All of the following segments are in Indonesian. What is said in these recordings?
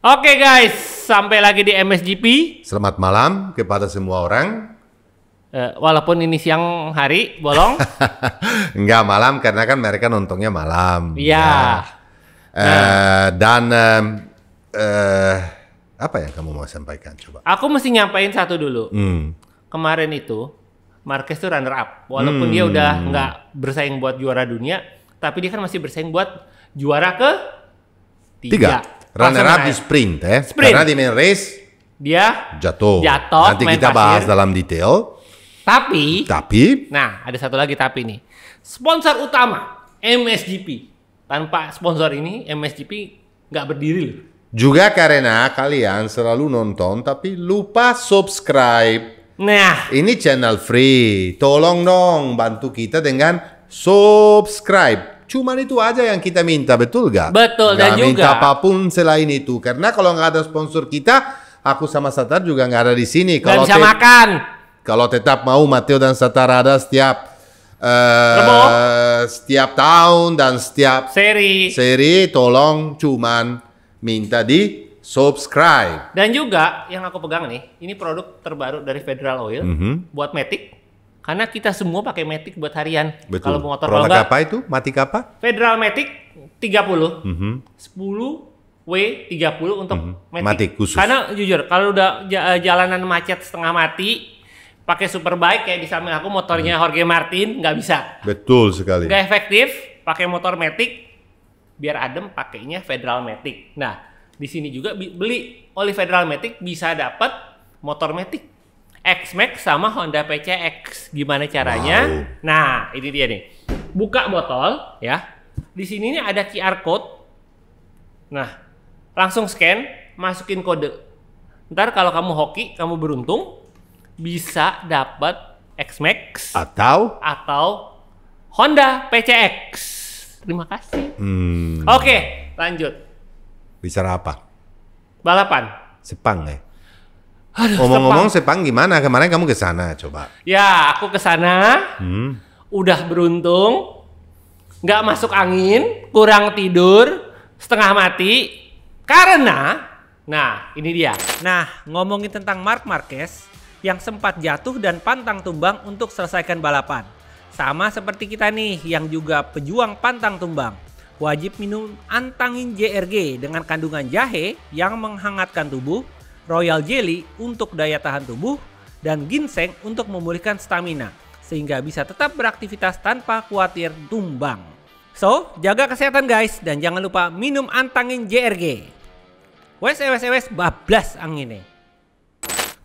Oke guys, sampai lagi di MSGP. Selamat malam kepada semua orang. Walaupun ini siang hari, bolong. Enggak malam karena kan mereka nontonnya malam. Iya. Apa yang kamu mau sampaikan coba? Aku mesti nyampain satu dulu. Kemarin itu Marquez tuh runner up. Walaupun dia udah nggak bersaing buat juara dunia, tapi dia kan masih bersaing buat juara ke tiga. Runner up di sprint. Karena di main race dia jatuh. Nanti main kita bahas dalam detail. Tapi, nah ada satu lagi tapi nih. Sponsor utama MSGP. Tanpa sponsor ini MSGP nggak berdiri loh. Juga karena kalian selalu nonton tapi lupa subscribe. Nah, ini channel free. Tolong dong bantu kita dengan subscribe. Cuman itu aja yang kita minta, betul gak? Betul, dan juga minta apapun selain itu. Karena kalau nggak ada sponsor kita, aku sama Satar juga nggak ada di sini. Kalau bisa makan. Kalau tetap mau Matteo dan Satar ada setiap tahun dan setiap seri, tolong cuman minta di subscribe. Dan juga yang aku pegang nih, ini produk terbaru dari Federal Oil buat Matic. Karena kita semua pakai Matic buat harian. Betul. Kalau motor produk apa itu? Matic apa? Federal Matic 30. 10 W30 untuk Matic khusus. Karena jujur kalau udah jalanan macet setengah mati pakai Superbike kayak di samping aku motornya Jorge Martin nggak bisa. Betul sekali. Nggak efektif pakai motor Matic, biar adem pakainya Federal Matic. Nah, di sini juga beli oli Federal Matic bisa dapat motor Matic X-Max sama Honda PCX. Gimana caranya? Wow. Nah, ini dia nih. Buka botol ya. Di sini nih ada QR code. Nah, langsung scan, masukin kode. Ntar kalau kamu hoki, kamu beruntung bisa dapat X-Max atau Honda PCX. Terima kasih. Oke, lanjut. Bicara apa? Balapan. Sepang ya? Ngomong-ngomong Sepang gimana? Kemarin kamu ke sana coba. Ya, aku ke sana. Udah beruntung. Nggak masuk angin, kurang tidur, setengah mati. Karena, nah ini dia. Nah, ngomongin tentang Marc Marquez yang sempat jatuh dan pantang tumbang untuk selesaikan balapan. Sama seperti kita nih yang juga pejuang pantang tumbang. Wajib minum Antangin JRG dengan kandungan jahe yang menghangatkan tubuh, Royal Jelly untuk daya tahan tubuh, dan ginseng untuk memulihkan stamina, sehingga bisa tetap beraktivitas tanpa khawatir tumbang. So, jaga kesehatan guys, dan jangan lupa minum Antangin JRG. Wes bablas anginnya.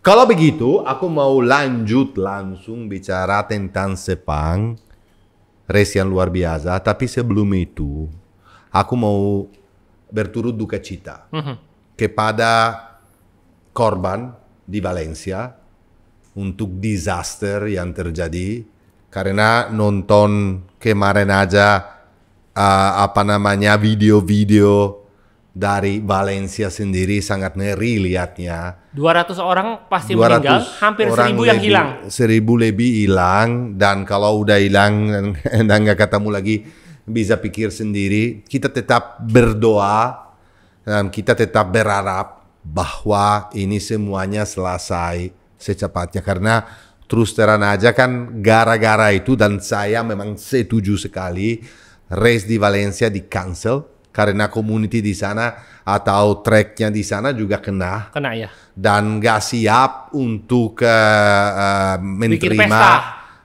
Kalau begitu, aku mau lanjut langsung bicara tentang Sepang, race yang luar biasa. Tapi sebelum itu, aku mau berturut duka cita kepada korban di Valencia untuk disaster yang terjadi karena nonton kemarin aja video-video dari Valencia sendiri sangat ngeri lihatnya. 200 orang pasti meninggal, hampir 1000 yang hilang. 1000 lebih hilang, dan kalau udah hilang dan nggak ketemu lagi bisa pikir sendiri. Kita tetap berdoa dan kita tetap berharap bahwa ini semuanya selesai secepatnya, karena terus terang aja kan gara-gara itu, dan saya memang setuju sekali race di Valencia di cancel karena community di sana atau tracknya di sana juga kena ya, dan nggak siap untuk menerima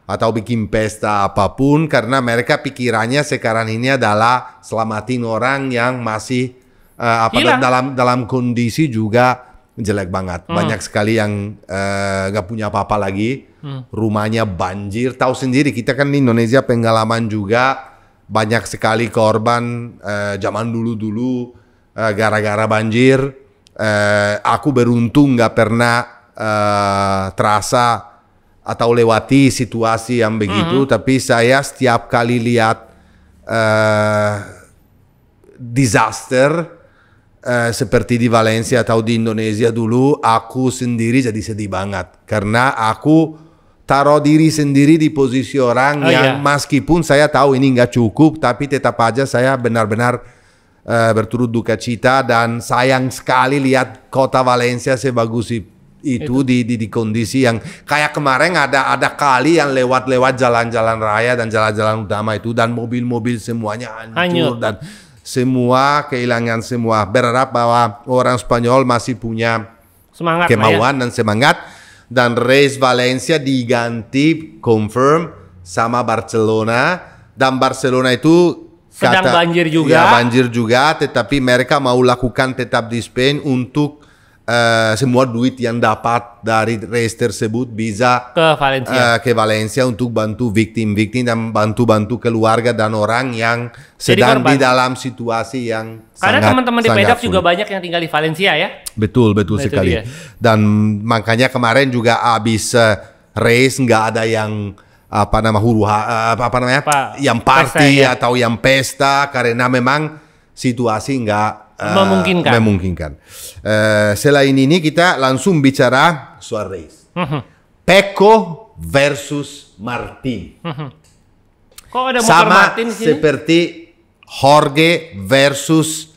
atau bikin pesta apapun, karena mereka pikirannya sekarang ini adalah selamatin orang yang masih dalam kondisi juga jelek banget. Banyak sekali yang gak punya apa-apa lagi. Rumahnya banjir. Tahu sendiri kita kan di Indonesia pengalaman juga banyak sekali korban zaman dulu-dulu gara-gara banjir. Aku beruntung gak pernah terasa atau lewati situasi yang begitu. Tapi saya setiap kali lihat disaster seperti di Valencia atau di Indonesia dulu, aku sendiri jadi sedih banget karena aku taruh diri sendiri di posisi orang yang meskipun saya tahu ini nggak cukup, tapi tetap aja saya benar-benar berturut duka cita, dan sayang sekali lihat kota Valencia sebagus itu di kondisi yang kayak kemarin ada kali yang lewat jalan-jalan raya dan jalan-jalan utama itu, dan mobil-mobil semuanya hancur dan semua kehilangan semua. Berharap bahwa orang Spanyol masih punya semangat, kemauan dan semangat, dan race Valencia diganti confirm sama Barcelona, dan Barcelona itu sedang banjir juga. Ya, banjir juga, tetapi mereka mau lakukan tetap di Spain untuk semua duit yang dapat dari race tersebut bisa ke Valencia untuk bantu victim-victim dan bantu keluarga dan orang yang sedang di dalam situasi yang karena teman-teman di pedok juga banyak yang tinggal di Valencia ya. Betul sekali. Dan makanya kemarin juga habis race nggak ada yang yang party atau yang pesta, karena memang situasi nggak memungkinkan. Selain ini kita langsung bicara soal race. Pecco versus Martin. Kok ada motor sama Martin di sini? Seperti Jorge versus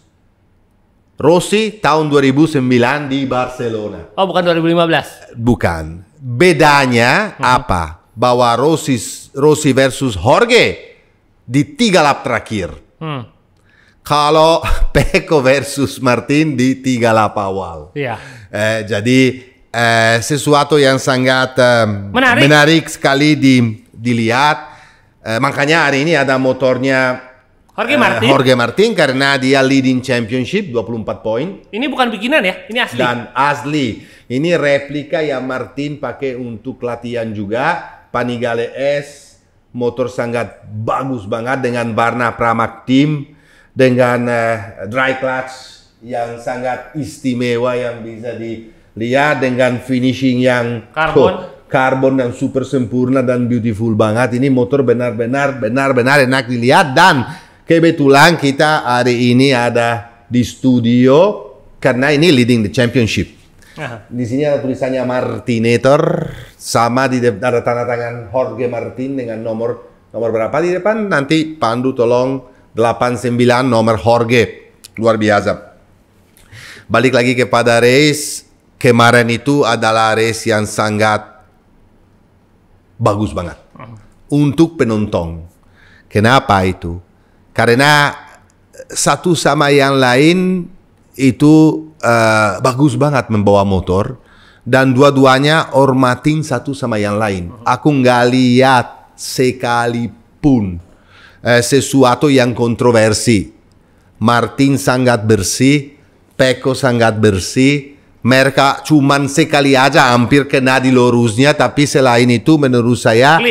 Rossi tahun 2009 di Barcelona. Oh, bukan 2015? Bukan. Bedanya apa? Bahwa Rossi versus Jorge di 3 lap terakhir. Kalau Pecco versus Martin di 3 lap awal. Iya. Jadi sesuatu yang sangat menarik sekali dilihat. Makanya hari ini ada motornya Jorge Martin karena dia leading championship 24 poin. Ini bukan bikinan ya, ini asli. Dan asli. Ini replika yang Martin pakai untuk latihan juga. Panigale S, motor sangat bagus banget dengan warna Pramac Team, dengan dry clutch yang sangat istimewa yang bisa dilihat, dengan finishing yang karbon yang super sempurna dan beautiful banget. Ini motor benar-benar enak dilihat, dan kebetulan kita hari ini ada di studio karena ini leading the championship. Di sini ada tulisannya Martinator, sama ada tanda tangan Jorge Martin dengan nomor berapa di depan, nanti Pandu tolong 89 nomor Jorge. Luar biasa. Balik lagi kepada race kemarin, itu adalah race yang sangat bagus banget untuk penonton. Kenapa itu? Karena satu sama yang lain itu bagus banget membawa motor, dan dua-duanya hormatin satu sama yang lain. Aku nggak lihat sekalipun sesuatu yang kontroversi. Martin sangat bersih, Pecco sangat bersih. Mereka cuman sekali aja hampir kena di lurusnya, tapi selain itu menurut saya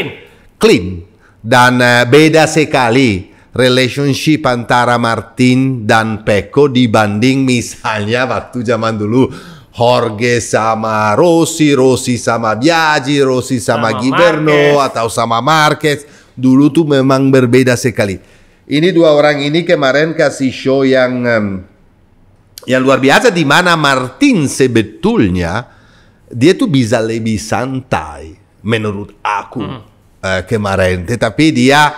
clean. Dan beda sekali relationship antara Martin dan Pecco dibanding misalnya waktu zaman dulu Jorge sama Rossi sama Biaggi, Rossi sama Giberno atau sama Marquez. Dulu tuh memang berbeda sekali. Ini dua orang ini kemarin kasih show yang luar biasa, di mana Martin sebetulnya dia tuh bisa lebih santai menurut aku kemarin, tetapi dia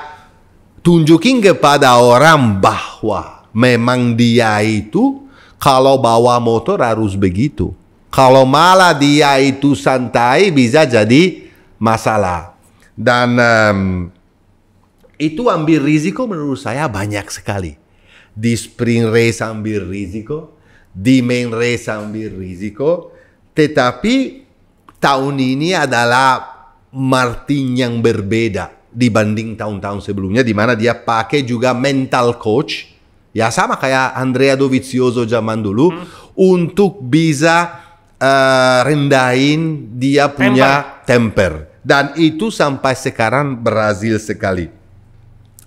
tunjukin kepada orang bahwa memang dia itu kalau bawa motor harus begitu. Kalau malah dia itu santai bisa jadi masalah. Dan itu ambil risiko menurut saya banyak sekali. Di sprint race ambil risiko, di main race ambil risiko. Tetapi tahun ini adalah Martin yang berbeda dibanding tahun-tahun sebelumnya, di mana dia pakai juga mental coach, ya sama kayak Andrea Dovizioso zaman dulu, untuk bisa rendahin dia punya temper. Dan itu sampai sekarang berhasil sekali.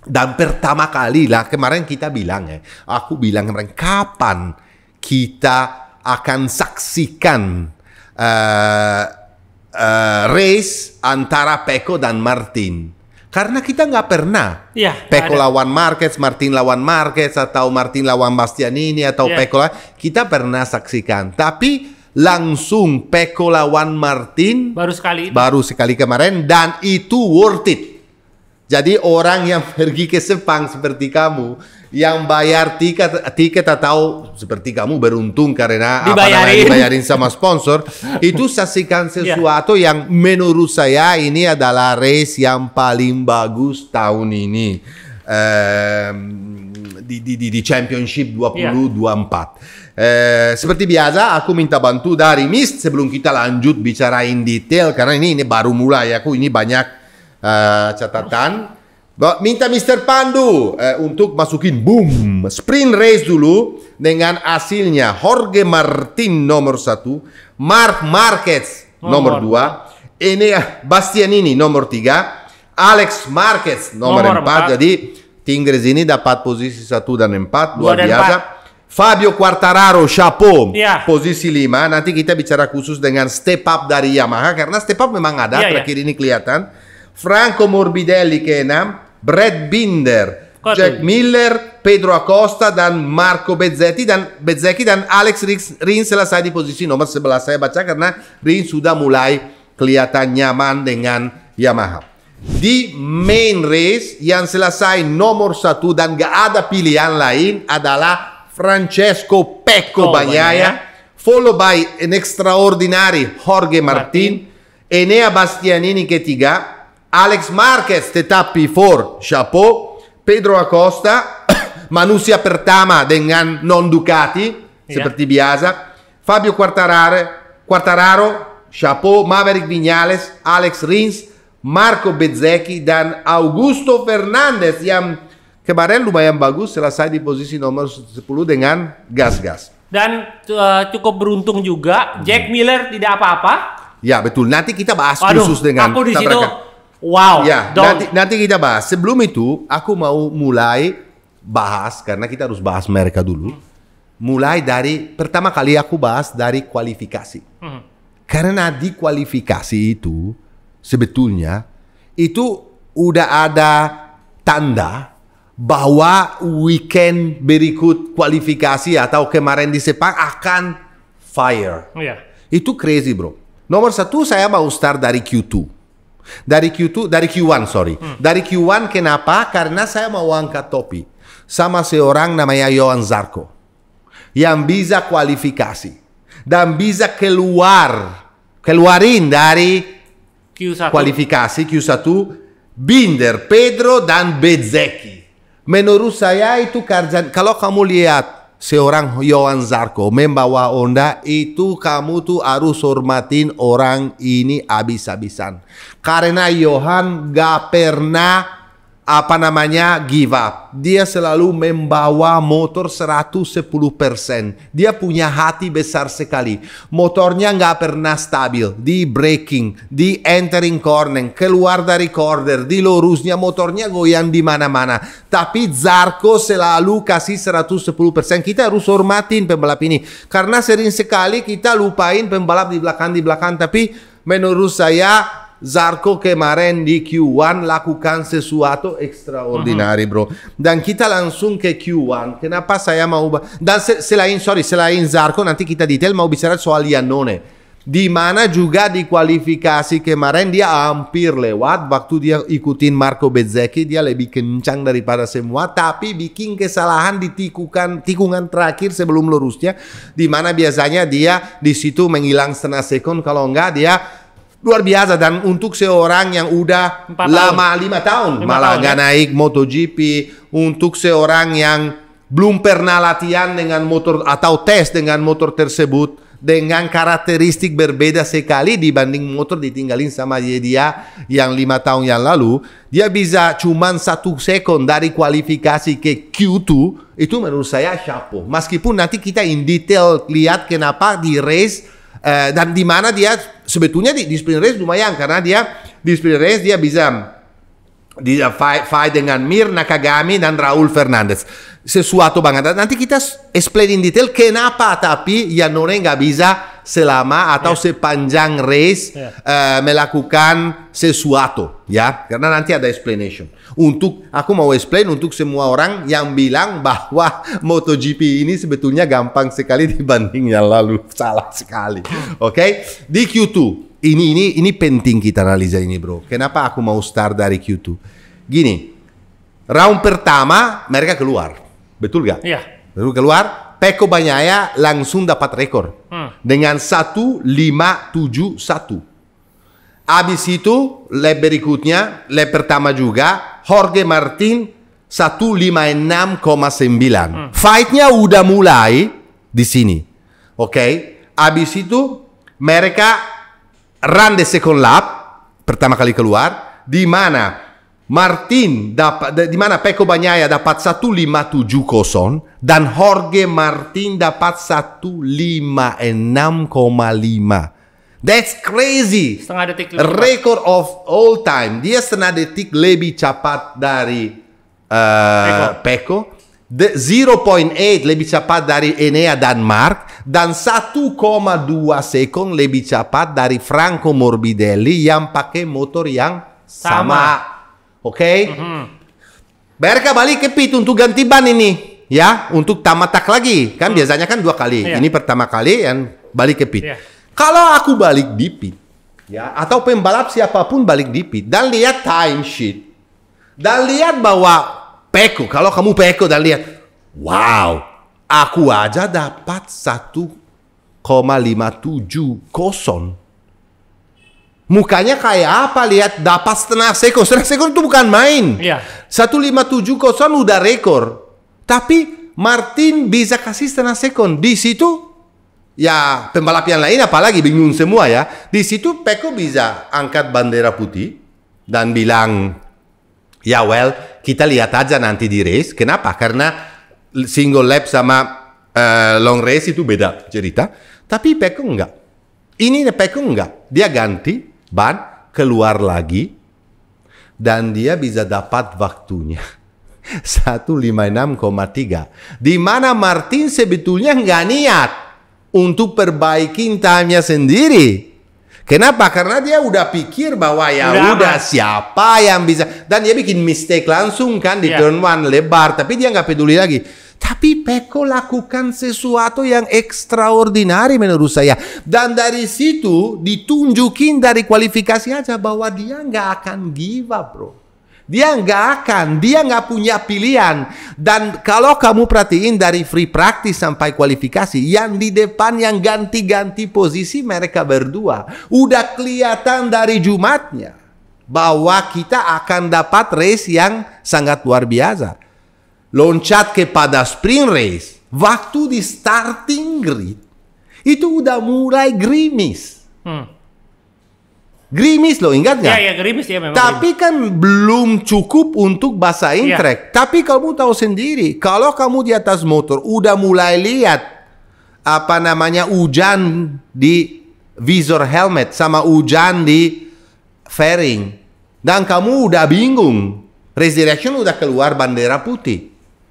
Dan pertama kali lah kemarin kita bilang aku bilang kemarin, kapan kita akan saksikan race antara Pecco dan Martin? Karena kita nggak pernah Pecco lawan Marquez, Martin lawan Marquez, atau Martin lawan Bastianini, atau Pecco kita pernah saksikan. Tapi langsung Pecco lawan Martin baru sekali kemarin, dan itu worth it. Jadi orang yang pergi ke Sepang seperti kamu yang bayar tiket atau seperti kamu beruntung karena dibayarin sama sponsor, itu saksikan sesuatu yang menurut saya ini adalah race yang paling bagus tahun ini di Championship 2024. Seperti biasa aku minta bantu dari Mist sebelum kita lanjut bicara in detail karena ini baru mulai aku ini banyak catatan. Minta Mr. Pandu untuk masukin boom sprint race dulu dengan hasilnya Jorge Martin nomor 1, Marc Marquez nomor 2, ini Bastianini nomor 3, Alex Marquez nomor 4. Jadi Tingres ini dapat posisi 1 dan 4 luar biasa. Fabio Quartararo chapeau posisi 5. Nanti kita bicara khusus dengan step up dari Yamaha karena step up memang ada terakhir ini kelihatan. Franco Morbidelli ke 6, Brad Binder, Jack Miller, Pedro Acosta dan Marco Bezzecchi dan Alex Rins selesai di posisi nomor 11. Saya baca karena Rins sudah mulai kelihatan nyaman dengan Yamaha. Di main race yang selesai nomor 1 dan gak ada pilihan lain adalah Francesco Pecco Bagnaia, followed by an extraordinary Jorge Martin, Enea Bastianini ketiga, Alex Marquez tetap P4, chapeau, Pedro Acosta, manusia pertama dengan non Ducati, seperti biasa, Fabio Quartararo, chapeau, Maverick Viñales, Alex Rins, Marco Bezzecchi dan Augusto Fernandez yang kemarin lumayan bagus selesai di posisi nomor 10 dengan gas-gas. Dan cukup beruntung juga, Jack Miller tidak apa-apa. Ya betul, nanti kita bahas khusus dengan aku di situ. Wow, ya, nanti kita bahas. Sebelum itu, aku mau mulai bahas karena kita harus bahas mereka dulu. Mulai dari pertama kali aku bahas dari kualifikasi. Karena di kualifikasi itu sebetulnya itu udah ada tanda bahwa weekend berikut kualifikasi atau kemarin di Sepang akan fire. Itu crazy bro. Nomor 1 saya mau start dari Q2. Dari Q1 sorry. Dari Q1 kenapa? Karena saya mau angkat topi sama seorang namanya Johan Zarco yang bisa kualifikasi dan bisa keluarin dari Q1. Kualifikasi Q1 Binder, Pedro dan Bezzecchi. Menurut saya itu kerjaan. Kalau kamu lihat seorang Johan Zarco membawa Honda, itu kamu tuh harus hormatin orang ini habis-habisan. Karena Johan gak pernah give up. Dia selalu membawa motor 110%. Dia punya hati besar sekali. Motornya gak pernah stabil. Di braking, di entering corner, keluar dari corner, di lurusnya motornya goyang di mana-mana. Tapi Zarco selalu kasih 110%. Kita harus hormatin pembalap ini. Karena sering sekali kita lupain pembalap di belakang. Tapi menurut saya Zarco kemarin di Q1 lakukan sesuatu extraordinary bro. Dan kita langsung ke Q1. Kenapa saya mau dan selain Zarco nanti kita detail mau bicara soal Iannone. Di mana juga di kualifikasi kemarin dia hampir lewat waktu dia ikutin Marco Bezzecchi, dia lebih kencang daripada semua tapi bikin kesalahan di tikungan terakhir sebelum lurusnya di mana biasanya dia di situ menghilang setengah sekon kalau enggak dia luar biasa. Dan untuk seorang yang udah lama 5 tahun malah nggak naik MotoGP, untuk seorang yang belum pernah latihan dengan motor atau tes dengan motor tersebut dengan karakteristik berbeda sekali dibanding motor ditinggalin sama dia yang 5 tahun yang lalu, dia bisa cuman 1 sekon dari kualifikasi ke Q2, itu menurut saya chapeau. Meskipun nanti kita in detail lihat kenapa di race dan di mana dia sebetulnya di sprint race lumayan karena dia di sprint race dia bisa fight dengan Mir, Nakagami dan Raul Fernandez. Sesuatu banget. Nanti kita explain in detail kenapa tapi Iannone nggak bisa selama atau sepanjang race melakukan sesuatu ya, karena nanti ada explanation. Aku mau explain untuk semua orang yang bilang bahwa MotoGP ini sebetulnya gampang sekali dibanding yang lalu, salah sekali. Oke? Di Q2 ini penting kita analisa ini bro. Kenapa aku mau start dari Q2? Gini, round pertama mereka keluar. betul gak? Iya. Baru keluar, Pecco Bagnaia langsung dapat rekor dengan 1.571. Habis itu lap berikutnya, lap pertama juga, Jorge Martin 1.56,9. Fight-nya udah mulai di sini. Oke? Habis itu mereka run the second lap, pertama kali keluar, di mana Pecco Bagnaia dapat 1.570 dan Jorge Martin dapat 1.56,5. That's crazy. Setengah detik lebih Record of all time. Dia setengah detik lebih cepat dari Pecco. 0.8 lebih cepat dari Enea Danmark dan 1,2 second lebih cepat dari Franco Morbidelli yang pakai motor yang sama. Oke? Mereka balik ke pit untuk ganti ban ini, ya, untuk tamatak lagi. Kan biasanya kan 2 kali. Ini pertama kali yang balik ke pit. Kalau aku balik di pit, ya, atau pembalap siapapun balik di pit dan lihat time sheet dan lihat bahwa Pecco, kalau kamu Pecco dan lihat, wow, aku aja dapat 1,570. Mukanya kayak apa? Lihat dapat setengah sekon. Setengah sekon itu bukan main. 1.570 udah rekor. Tapi Martin bisa kasih setengah sekon. Di situ, ya pembalap yang lain apalagi bingung semua ya. Di situ Pecco bisa angkat bendera putih dan bilang, ya well, kita lihat aja nanti di race. Kenapa? Karena single lap sama long race itu beda cerita. Tapi Pecco enggak. Ini Pecco enggak. Dia ganti ban, keluar lagi, dan dia bisa dapat waktunya 1.56,3, di mana Martin sebetulnya nggak niat untuk perbaikin time-nya sendiri. Kenapa? Karena dia udah pikir bahwa ya udah siapa yang bisa, dan dia bikin mistake langsung kan di turn 1 lebar, tapi dia nggak peduli lagi. Tapi Pecco lakukan sesuatu yang ekstraordinari menurut saya. Dan dari situ ditunjukin dari kualifikasi aja bahwa dia nggak akan give up, bro. Dia nggak punya pilihan. Dan kalau kamu perhatiin dari free practice sampai kualifikasi, yang di depan yang ganti-ganti posisi mereka berdua. Udah kelihatan dari Jumatnya bahwa kita akan dapat race yang sangat luar biasa. Loncat kepada sprint race, waktu di starting grid itu udah mulai gerimis. Gerimis loh, ingat nggak? Ya gerimis ya memang. Tapi kan belum cukup untuk basahin track. Tapi kamu tahu sendiri, kalau kamu di atas motor udah mulai lihat apa namanya hujan di visor helmet sama hujan di fairing, dan kamu udah bingung, race direction udah keluar bendera putih.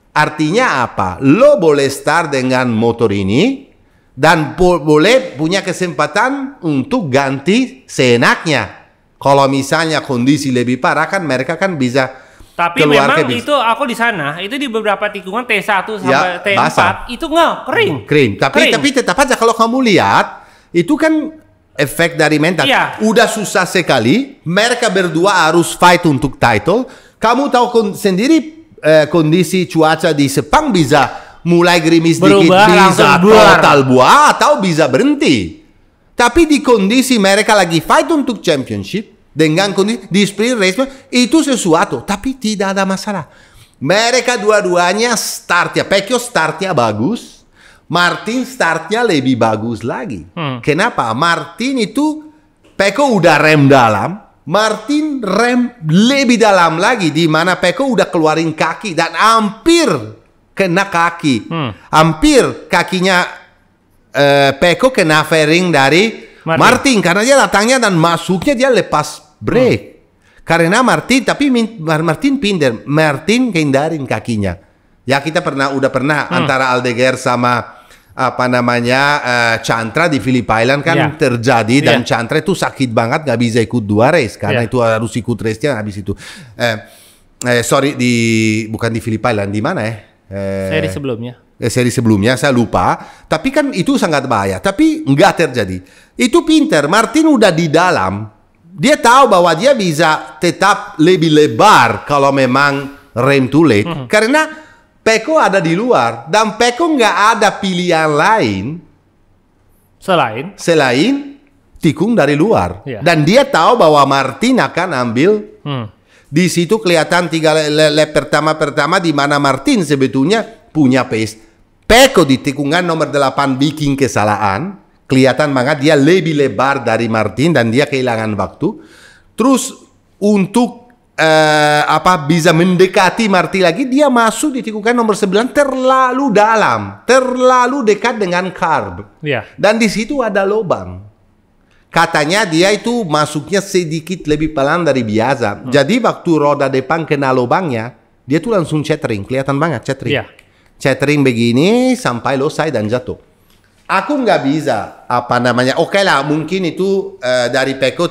Artinya apa? Lo boleh start dengan motor ini dan boleh punya kesempatan untuk ganti seenaknya. Kalau misalnya kondisi lebih parah kan mereka kan bisa. Tapi memang itu aku di sana itu di beberapa tikungan T1 sampai T4 basah. Itu kering. Tapi tetap aja kalau kamu lihat itu kan efek dari mental. Udah susah sekali. Mereka berdua harus fight untuk title. Kamu tahu sendiri. Kondisi cuaca di Sepang bisa mulai gerimis dikit, bisa total buah atau bisa berhenti. Tapi di kondisi mereka lagi fight untuk championship dengan kondisi di sprint race itu sesuatu, tapi tidak ada masalah. Mereka dua-duanya startnya, Pecco startnya bagus, Martin startnya lebih bagus lagi. Kenapa? Martin itu Pecco udah rem dalam. Martin rem lebih dalam lagi, di mana Pecco udah keluarin kaki dan hampir kena kaki. Hampir kakinya Pecco kena fairing dari Martin karena dia datangnya dan masuknya dia lepas brake. Karena Martin pindah, Martin kehindarin kakinya. Ya kita udah pernah antara Aldeguer sama apa namanya Chantra di Phillip Island kan terjadi dan Chantra itu sakit banget nggak bisa ikut 2 race karena itu harus ikut race-nya habis itu bukan di Phillip Island, di mana seri sebelumnya saya lupa, tapi kan itu sangat bahaya, tapi nggak terjadi. Itu pinter, Martin udah di dalam, dia tahu bahwa dia bisa tetap lebih lebar kalau memang rem too late karena Pecco ada di luar dan Pecco nggak ada pilihan lain selain tikung dari luar. Dan dia tahu bahwa Martin akan ambil. Di situ kelihatan 3 lap pertama di mana Martin sebetulnya punya pace. Pecco di tikungan nomor 8 bikin kesalahan. Kelihatan banget dia lebih lebar dari Martin dan dia kehilangan waktu. Terus untuk bisa mendekati Martin lagi, dia masuk di tikungan nomor 9 terlalu dalam, terlalu dekat dengan curb. Dan di situ ada lubang. Katanya dia itu masuknya sedikit lebih pelan dari biasa. Jadi waktu roda depan kena lubangnya, dia tuh langsung cetering, kelihatan banget cetering. Cetering begini sampai losai dan jatuh. Aku nggak bisa, oke lah, mungkin itu dari Pecco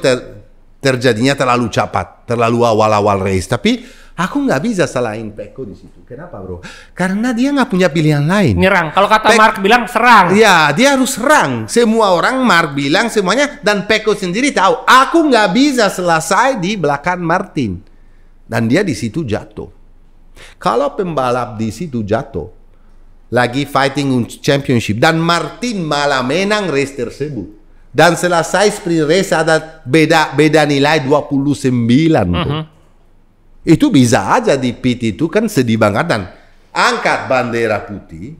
terjadinya terlalu cepat, terlalu awal-awal race. Tapi aku nggak bisa salahin Pecco di situ. Kenapa, bro? Karena dia nggak punya pilihan lain. Nyerang. Kalau kata Mark bilang serang. Ya, dia harus serang. Semua orang Mark bilang semuanya, dan Pecco sendiri tahu. Aku nggak bisa selesai di belakang Martin. Dan dia di situ jatuh. Kalau pembalap di situ jatuh, lagi fighting championship, dan Martin malah menang race tersebut. Dan selesai sprint race ada beda nilai 29. Itu bisa aja di pit itu kan sedih banget dan angkat bendera putih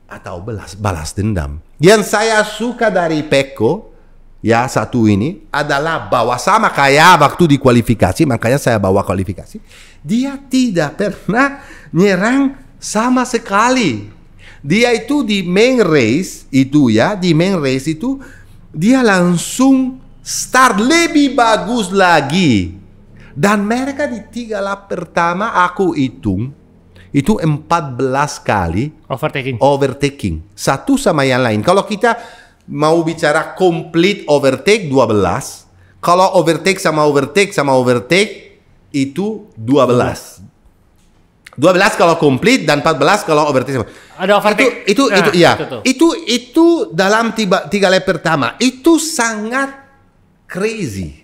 atau balas dendam. Yang saya suka dari Pecco ya satu ini adalah bahwa sama kayak waktu di kualifikasi, makanya saya bawa kualifikasi, dia tidak pernah nyerang sama sekali. Dia itu di main race itu dia langsung start lebih bagus lagi. Dan mereka di 3 lap pertama aku hitung itu 14 kali overtaking. Satu sama yang lain. Kalau kita mau bicara complete overtake 12. Kalau overtake sama overtake itu 12. 12 kalau complete dan 14 kalau overtake. Ada overtake. Itu dalam 3 lap pertama. Itu sangat crazy.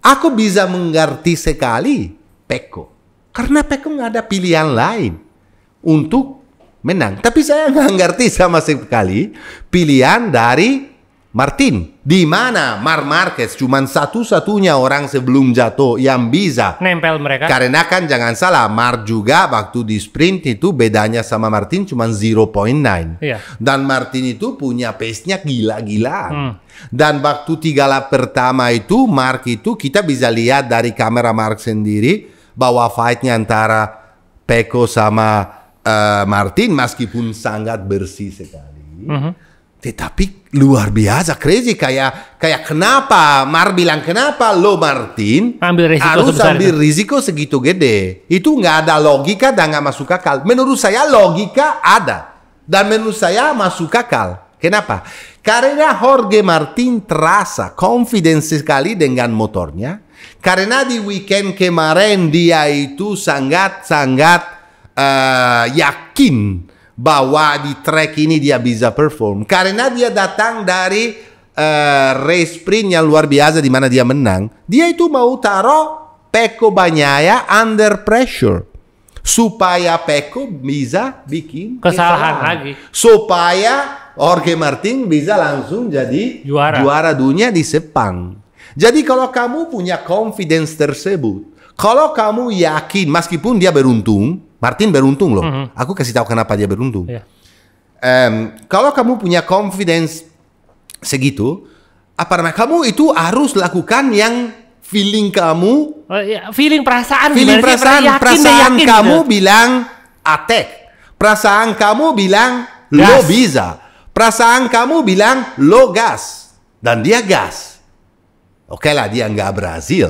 Aku bisa mengerti sekali Pecco. Karena Pecco nggak ada pilihan lain untuk menang. Tapi saya nggak ngerti sama sekali pilihan dari Martin. Di mana Marc Marquez cuman satu-satunya orang sebelum jatuh yang bisa nempel mereka. Karena kan jangan salah, Marc juga waktu di sprint itu bedanya sama Martin cuman 0.9. Dan Martin itu punya pace-nya gila-gilaan. Dan waktu 3 lap pertama itu Marc itu kita bisa lihat dari kamera Marc sendiri bahwa fight-nya antara Pecco sama Martin meskipun sangat bersih sekali. Tetapi luar biasa, crazy. Kayak kenapa Marc bilang kenapa lo Martin harus ambil risiko segitu gede. Itu nggak ada logika dan nggak masuk akal. Menurut saya logika ada dan menurut saya masuk akal. Kenapa? Karena Jorge Martin terasa confidence sekali dengan motornya. Karena di weekend kemarin dia itu sangat yakin bahwa di track ini dia bisa perform. Karena dia datang dari race sprint yang luar biasa di mana dia menang. Dia itu mau taruh Pecco Bagnaia under pressure. Supaya Pecco bisa bikin kesalahan lagi. Supaya Jorge Martin bisa langsung jadi juara dunia di Sepang. Jadi kalau kamu punya confidence tersebut, kalau kamu yakin meskipun dia beruntung, Martin beruntung loh. Aku kasih tahu kenapa dia beruntung. Kalau kamu punya confidence segitu, kamu itu harus lakukan yang feeling kamu, perasaan kamu bilang attack, perasaan kamu bilang lo bisa, perasaan kamu bilang lo gas, dan dia gas. Oke lah, dia nggak berhasil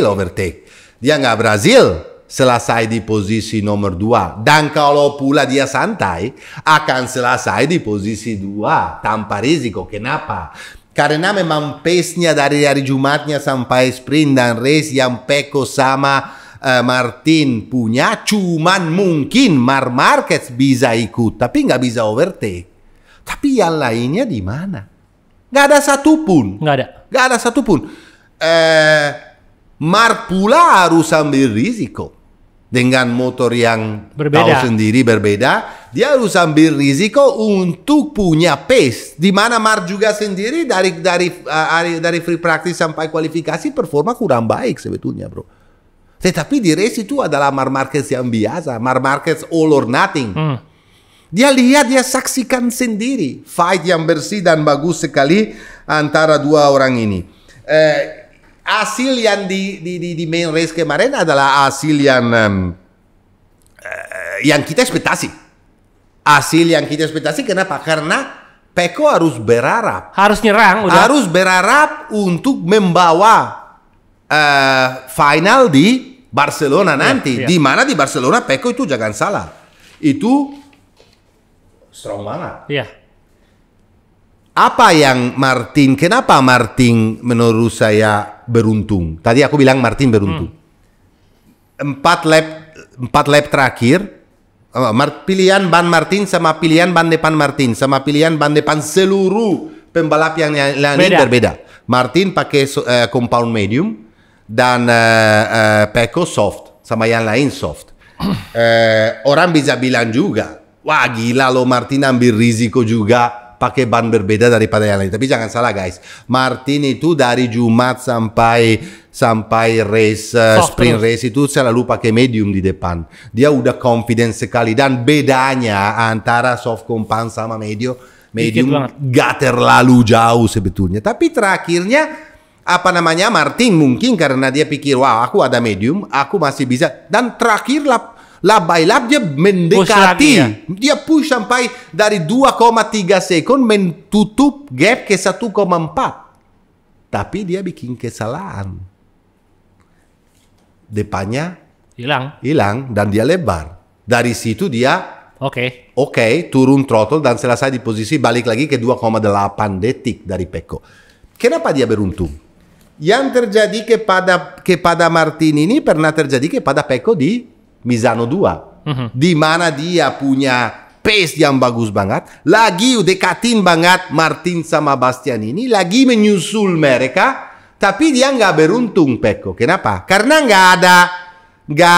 overtake, dia nggak berhasil selesai di posisi nomor 2. Dan kalau pula dia santai, akan selesai di posisi 2 tanpa risiko. Kenapa? Karena memang pace-nya dari hari Jumatnya sampai sprint dan race yang Pecco sama Martin punya, cuman mungkin Marc Marquez bisa ikut, tapi nggak bisa overtake. Tapi yang lainnya di mana? Nggak ada satupun. Nggak ada satupun. Marc pula harus ambil risiko. dengan motor yang berbeda. tahu sendiri berbeda, dia harus ambil risiko untuk punya pace. Di mana Marc juga sendiri dari free practice sampai kualifikasi performa kurang baik sebetulnya, bro. Tetapi di race itu adalah Marc Marquez yang biasa, Marc Marquez all or nothing. Dia lihat, dia saksikan sendiri fight yang bersih dan bagus sekali antara dua orang ini. Hasil yang di main race kemarin adalah hasil yang kita ekspektasi. Hasil yang kita ekspektasi, kenapa? Karena Pecco harus berharap. Harus nyerang, udah. Harus berharap untuk membawa final di Barcelona nanti. Di mana di Barcelona Pecco itu jangan salah. Itu strong banget. Iya. Apa yang kenapa Martin menurut saya beruntung? Tadi aku bilang Martin beruntung. 4 lap terakhir, pilihan ban Martin sama pilihan ban depan Martin sama pilihan ban depan seluruh pembalap yang lain berbeda. Martin pakai compound medium dan Pecco soft sama yang lain soft. Orang bisa bilang juga, wah gila lo Martin ambil risiko juga pakai ban berbeda daripada yang lain. Tapi jangan salah guys, Martin itu dari Jumat sampai race sprint race itu selalu pakai medium di depan. Dia udah confident sekali, dan bedanya antara soft compound sama medium gak terlalu jauh sebetulnya. Tapi terakhirnya Martin mungkin karena dia pikir, wah aku ada medium, aku masih bisa, dan terakhir lap by lap dia mendekati, dia push sampai dari 2,3 second menutup gap ke 1,4. Tapi dia bikin kesalahan. Depannya hilang dan dia lebar. Dari situ dia oke, turun throttle dan selesai di posisi balik lagi ke 2,8 detik dari Pecco. Kenapa dia beruntung? Yang terjadi kepada Martin ini pernah terjadi kepada Pecco di Misano 2, di mana dia punya pace yang bagus banget, lagi dekatin banget Martin sama Bastian ini, lagi menyusul mereka, tapi dia nggak beruntung Pecco. Kenapa? Karena nggak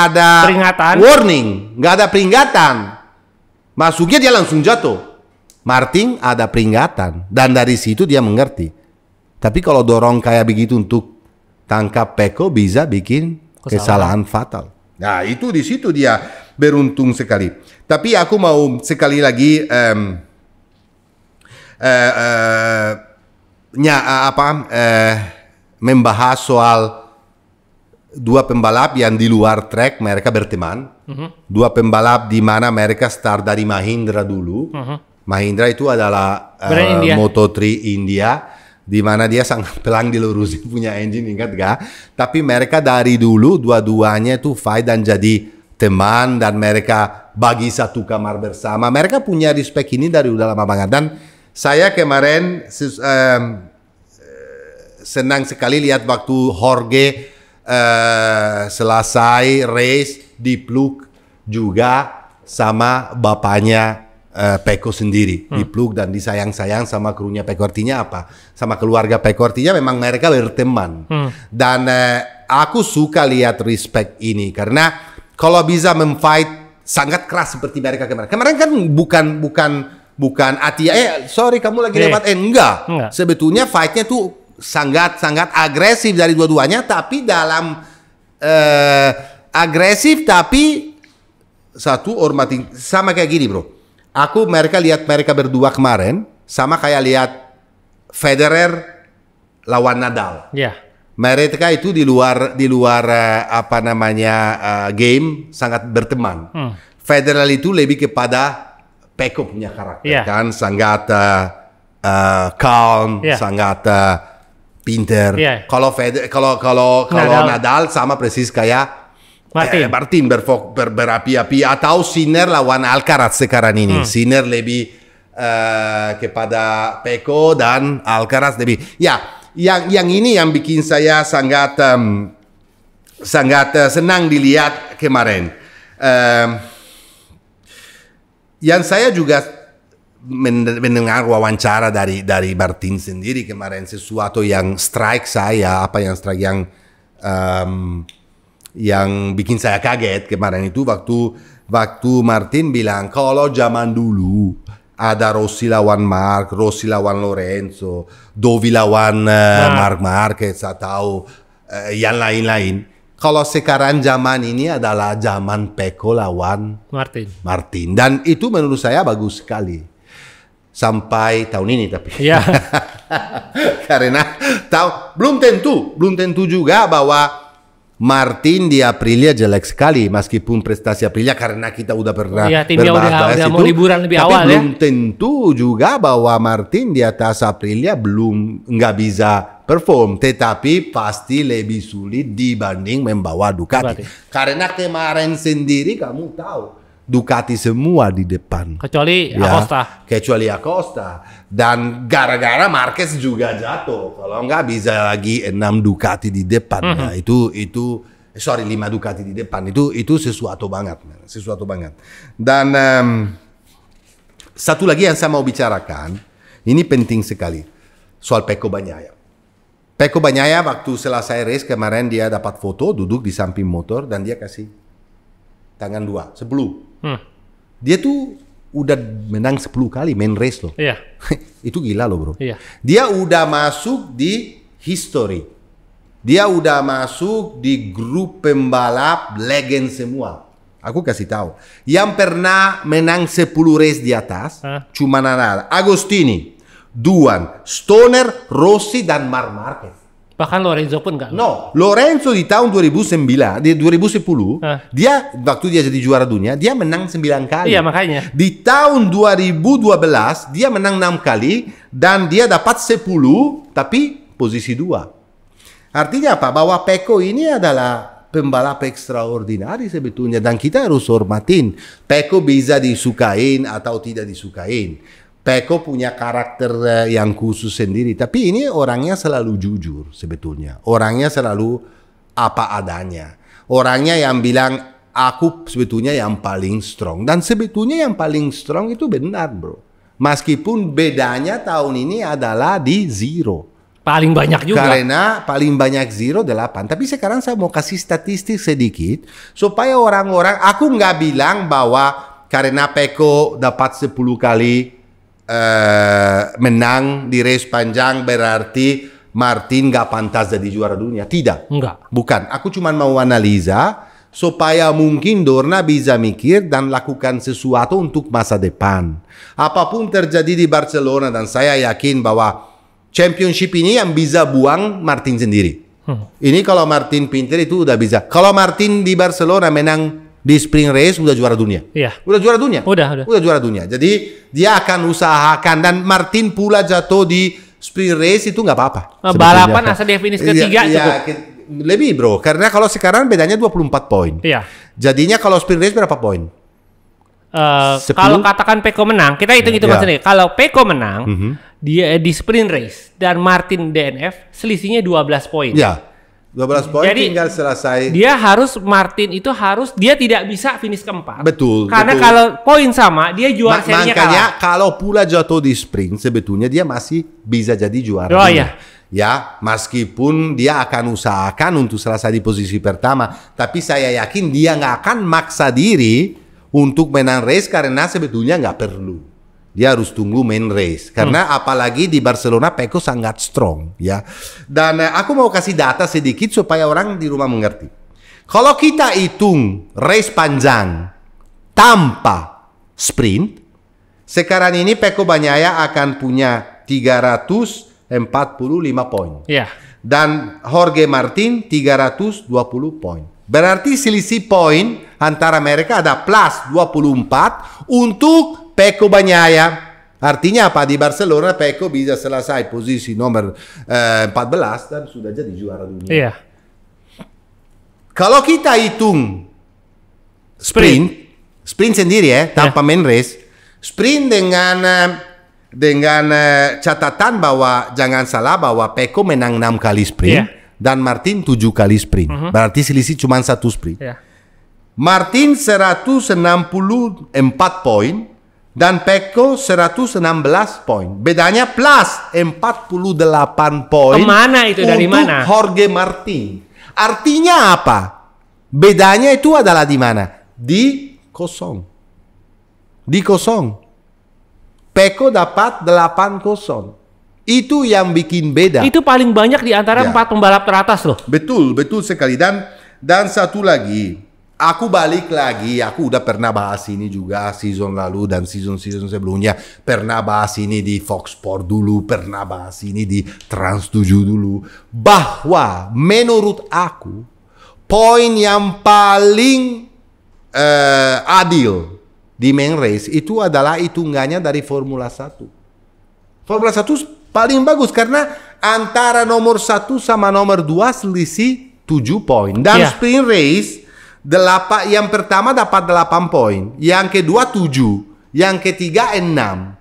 ada peringatan, warning, nggak ada peringatan, masuknya dia langsung jatuh. Martin ada peringatan dan dari situ dia mengerti. Tapi kalau dorong kayak begitu untuk tangkap Pecco bisa bikin kesalahan fatal. Nah, itu di situ dia beruntung sekali. Tapi aku mau sekali lagi membahas soal dua pembalap yang di luar track mereka berteman. Dua pembalap di mana mereka start dari Mahindra dulu. Mahindra itu adalah Moto3 India, di mana dia sangat pelang dilurusin punya engine, ingat gak? Tapi mereka dari dulu dua-duanya itu fight dan jadi teman, dan mereka bagi satu kamar bersama. Mereka punya respect ini dari udah lama banget. Dan saya kemarin senang sekali lihat waktu Jorge selesai race dipeluk juga sama bapaknya Pecco sendiri, dipeluk dan disayang-sayang sama krunya Pecco. Artinya apa? Sama keluarga Pecco, artinya memang mereka berteman. Dan aku suka lihat respect ini, karena kalau bisa memfight sangat keras seperti mereka kemarin. Kemarin kan bukan sorry kamu lagi lewat, enggak. Sebetulnya fightnya tuh sangat agresif dari dua-duanya, tapi dalam agresif tapi satu hormati, sama kayak gini bro. Mereka lihat mereka berdua kemarin sama kayak lihat Federer lawan Nadal. Mereka itu di luar game sangat berteman. Federer itu lebih kepada Pecco punya karakter kan, sangat calm, sangat pinter. Kalau Nadal sama persis kayak Martin berapi-api, atau Sinner lawan Alcaraz sekarang ini. Sinner lebih kepada Pecco dan Alcaraz lebih. Yang ini yang bikin saya sangat senang dilihat kemarin. Yang saya juga mendengar wawancara dari Martin sendiri kemarin, sesuatu yang strike saya, yang bikin saya kaget kemarin itu waktu Martin bilang kalau zaman dulu ada Rossi lawan Mark, Rossi lawan Lorenzo, Dovi lawan Mark Marquez atau yang lain-lain. Kalau sekarang zaman ini adalah zaman Pecco lawan Martin. Dan itu menurut saya bagus sekali. Sampai tahun ini tapi. Ya. Karena belum tentu juga bahwa Martin di Aprilia jelek sekali meskipun prestasi Aprilia karena kita udah pernah timnya udah mau liburan lebih tapi awal ya. Belum tentu juga bahwa Martin di atas Aprilia belum nggak bisa perform, tetapi pasti lebih sulit dibanding membawa Ducati. Karena kemarin sendiri kamu tahu Ducati semua di depan. Kecuali Acosta. Dan gara-gara Marquez juga jatuh. Kalau nggak bisa lagi 6 Ducati di depan. Ya, itu 5 Ducati di depan. Itu sesuatu banget. Dan satu lagi yang saya mau bicarakan, ini penting sekali. Soal Pecco Bagnaia. Pecco Bagnaia waktu selesai race kemarin dia dapat foto duduk di samping motor dan dia kasih tangan 2 sebelum. Dia tuh udah menang 10 kali main race loh. Iya. Itu gila loh bro. Iya. Dia udah masuk di history. Dia udah masuk di grup pembalap legend semua. Aku kasih tahu. Yang pernah menang 10 race di atas cuma ada Agostini, Duan, Stoner, Rossi dan Marc Marquez. Bahkan Lorenzo pun enggak. No, Lorenzo di tahun 2010, dia waktu dia jadi juara dunia, dia menang 9 kali. Iya, makanya. Di tahun 2012, dia menang 6 kali dan dia dapat 10 tapi posisi 2. Artinya apa? Bahwa Pecco ini adalah pembalap extraordinary sebetulnya dan kita harus hormatin. Pecco bisa disukain atau tidak disukain. Pecco punya karakter yang khusus sendiri, tapi ini orangnya selalu jujur sebetulnya. Orangnya selalu apa adanya. Orangnya yang bilang, aku sebetulnya yang paling strong. Dan sebetulnya yang paling strong itu benar bro. Meskipun bedanya tahun ini adalah di 0. Paling banyak juga. Karena paling banyak 8. Tapi sekarang saya mau kasih statistik sedikit. Supaya orang-orang, aku nggak bilang bahwa karena Pecco dapat 10 kali menang di race panjang berarti Martin gak pantas jadi juara dunia. Tidak. Enggak. Bukan. Aku cuma mau analisa supaya mungkin Dorna bisa mikir dan lakukan sesuatu untuk masa depan. Apapun terjadi di Barcelona dan saya yakin bahwa championship ini yang bisa buang Martin sendiri. Ini kalau Martin pinter itu udah bisa. Kalau Martin di Barcelona menang di sprint race udah juara dunia. Iya. Udah juara dunia. Udah juara dunia. Jadi dia akan usahakan dan Martin pula jatuh di sprint race itu nggak apa-apa. Balapan asal dia finish ketiga cukup. Lebih bro, karena kalau sekarang bedanya 24 poin. Iya. Jadinya kalau sprint race berapa poin? Kalau katakan Pecco menang, kita hitung-hitungan sendiri. Kalau Pecco menang, dia di sprint race dan Martin DNF selisihnya 12 poin. Ya. 12 poin tinggal selesai. Martin itu dia tidak bisa finish keempat. Betul. Karena kalau poin sama, dia juara serinya kalah. Makanya kalau pula jatuh di sprint, sebetulnya dia masih bisa jadi juara. Oh iya. Ya, meskipun dia akan usahakan untuk selesai di posisi pertama. Tapi saya yakin dia nggak akan maksa diri untuk menang race karena sebetulnya nggak perlu. Dia harus tunggu main race. Karena apalagi di Barcelona Pecco sangat strong. Ya. Dan aku mau kasih data sedikit supaya orang di rumah mengerti. Kalau kita hitung race panjang tanpa sprint, sekarang ini Pecco Bagnaia akan punya 345 poin. Yeah. Dan Jorge Martin 320 poin. Berarti selisih poin antara mereka ada plus 24 untuk Pecco Bagnaia. Artinya apa? Di Barcelona Pecco bisa selesai posisi nomor 14 dan sudah jadi juara dunia. Iya. Kalau kita hitung sprint sendiri tanpa main race, sprint dengan catatan bahwa jangan salah bahwa Pecco menang 6 kali sprint dan Martin 7 kali sprint. Berarti selisih cuma 1 sprint. Martin 164 poin. Dan Pecco 116 poin. Bedanya plus 48 poin. Kemana itu? Dari mana? Jorge Martin. Artinya apa? Bedanya itu adalah di mana? Di kosong. Di kosong. Pecco dapat 8-0. Itu yang bikin beda. Itu paling banyak di antara 4 pembalap teratas loh. Betul, betul sekali. Dan satu lagi, aku balik lagi, aku udah pernah bahas ini juga season lalu dan season sebelumnya. Pernah bahas ini di Fox Sport dulu, pernah bahas ini di Trans 7 dulu. Bahwa menurut aku, poin yang paling adil di main race itu adalah hitungannya dari Formula 1. Formula 1 paling bagus karena antara nomor 1 sama nomor 2 selisih 7 poin. Dan sprint race, yang pertama dapat 8 poin, yang kedua 7, yang ketiga 6.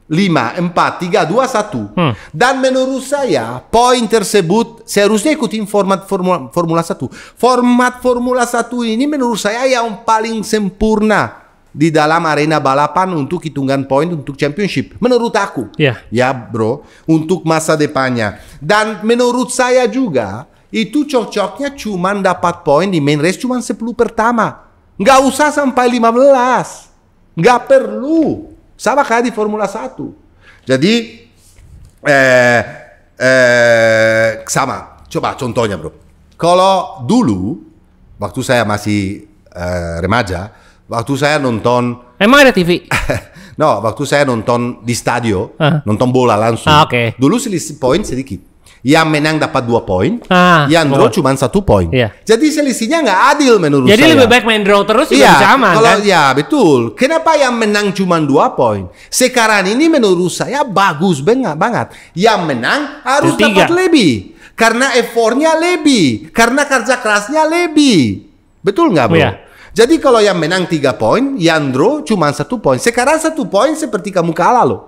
5, 4, 3, 2, 1. Dan menurut saya, poin tersebut seharusnya ikutin format Formula 1. Format Formula 1 ini menurut saya yang paling sempurna di dalam arena balapan untuk hitungan poin untuk championship. Menurut aku. Ya bro, untuk masa depannya. Dan menurut saya juga, itu cocoknya cuma dapat poin di main race cuma 10 pertama. Nggak usah sampai 15. Nggak perlu. Sama kayak di Formula 1. Jadi sama. Coba contohnya bro. Kalau dulu waktu saya masih remaja, waktu saya nonton. Emang ada TV? No, waktu saya nonton di stadio, nonton bola langsung. Dulu selisih poin sedikit. Yang menang dapat 2 poin, yang draw cuma 1 poin. Jadi selisihnya nggak adil menurut saya. Jadi lebih baik main draw terus juga bisa aman kan? Ya betul. Kenapa yang menang cuma 2 poin? Sekarang ini menurut saya bagus banget. Yang menang harus dapat lebih. Karena effortnya lebih. Karena kerja kerasnya lebih. Betul nggak bro? Jadi kalau yang menang 3 poin, yang draw cuma 1 poin. Sekarang 1 poin seperti kamu kalah loh.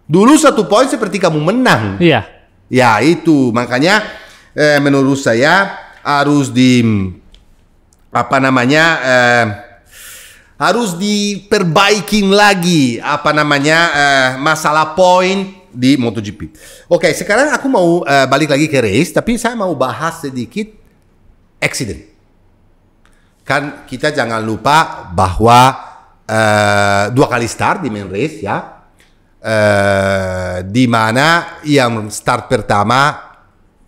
Dulu 1 poin seperti kamu menang. Ya itu makanya menurut saya harus harus diperbaikin lagi masalah poin di MotoGP. Oke, sekarang aku mau balik lagi ke race, tapi saya mau bahas sedikit accident. Kan kita jangan lupa bahwa 2 kali start di main race ya. Di mana yang start pertama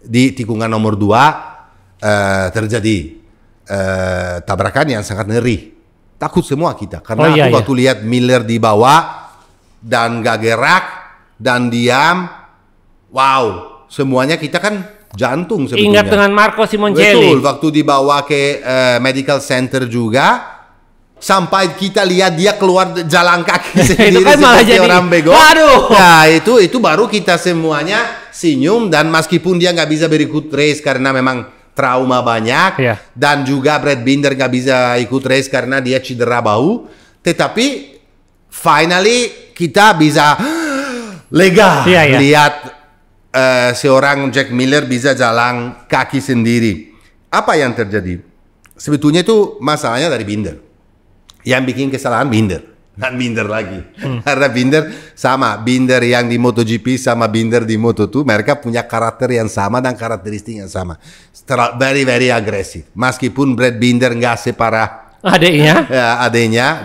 di tikungan nomor 2 terjadi tabrakan yang sangat ngeri. Takut semua kita karena aku waktu lihat Miller di bawah dan gak gerak dan diam, wow, semuanya kita kan jantung sebetulnya. Ingat dengan Marco Simoncelli. Betul, waktu dibawa ke medical center juga. Sampai kita lihat dia keluar jalan kaki sendiri itu kan malah jadi orang bego. Waduh. Nah itu baru kita semuanya senyum. Dan meskipun dia nggak bisa berikut race karena memang trauma banyak. Dan juga Brad Binder nggak bisa ikut race karena dia cedera bahu. Tetapi finally kita bisa lega lihat seorang Jack Miller bisa jalan kaki sendiri. Apa yang terjadi? Sebetulnya itu masalahnya dari Binder. Yang bikin kesalahan Binder dan Binder lagi. Karena Binder yang di MotoGP sama Binder di Moto2, mereka punya karakter yang sama dan karakteristik yang sama. Very agresif. Meskipun Brad Binder nggak separah adiknya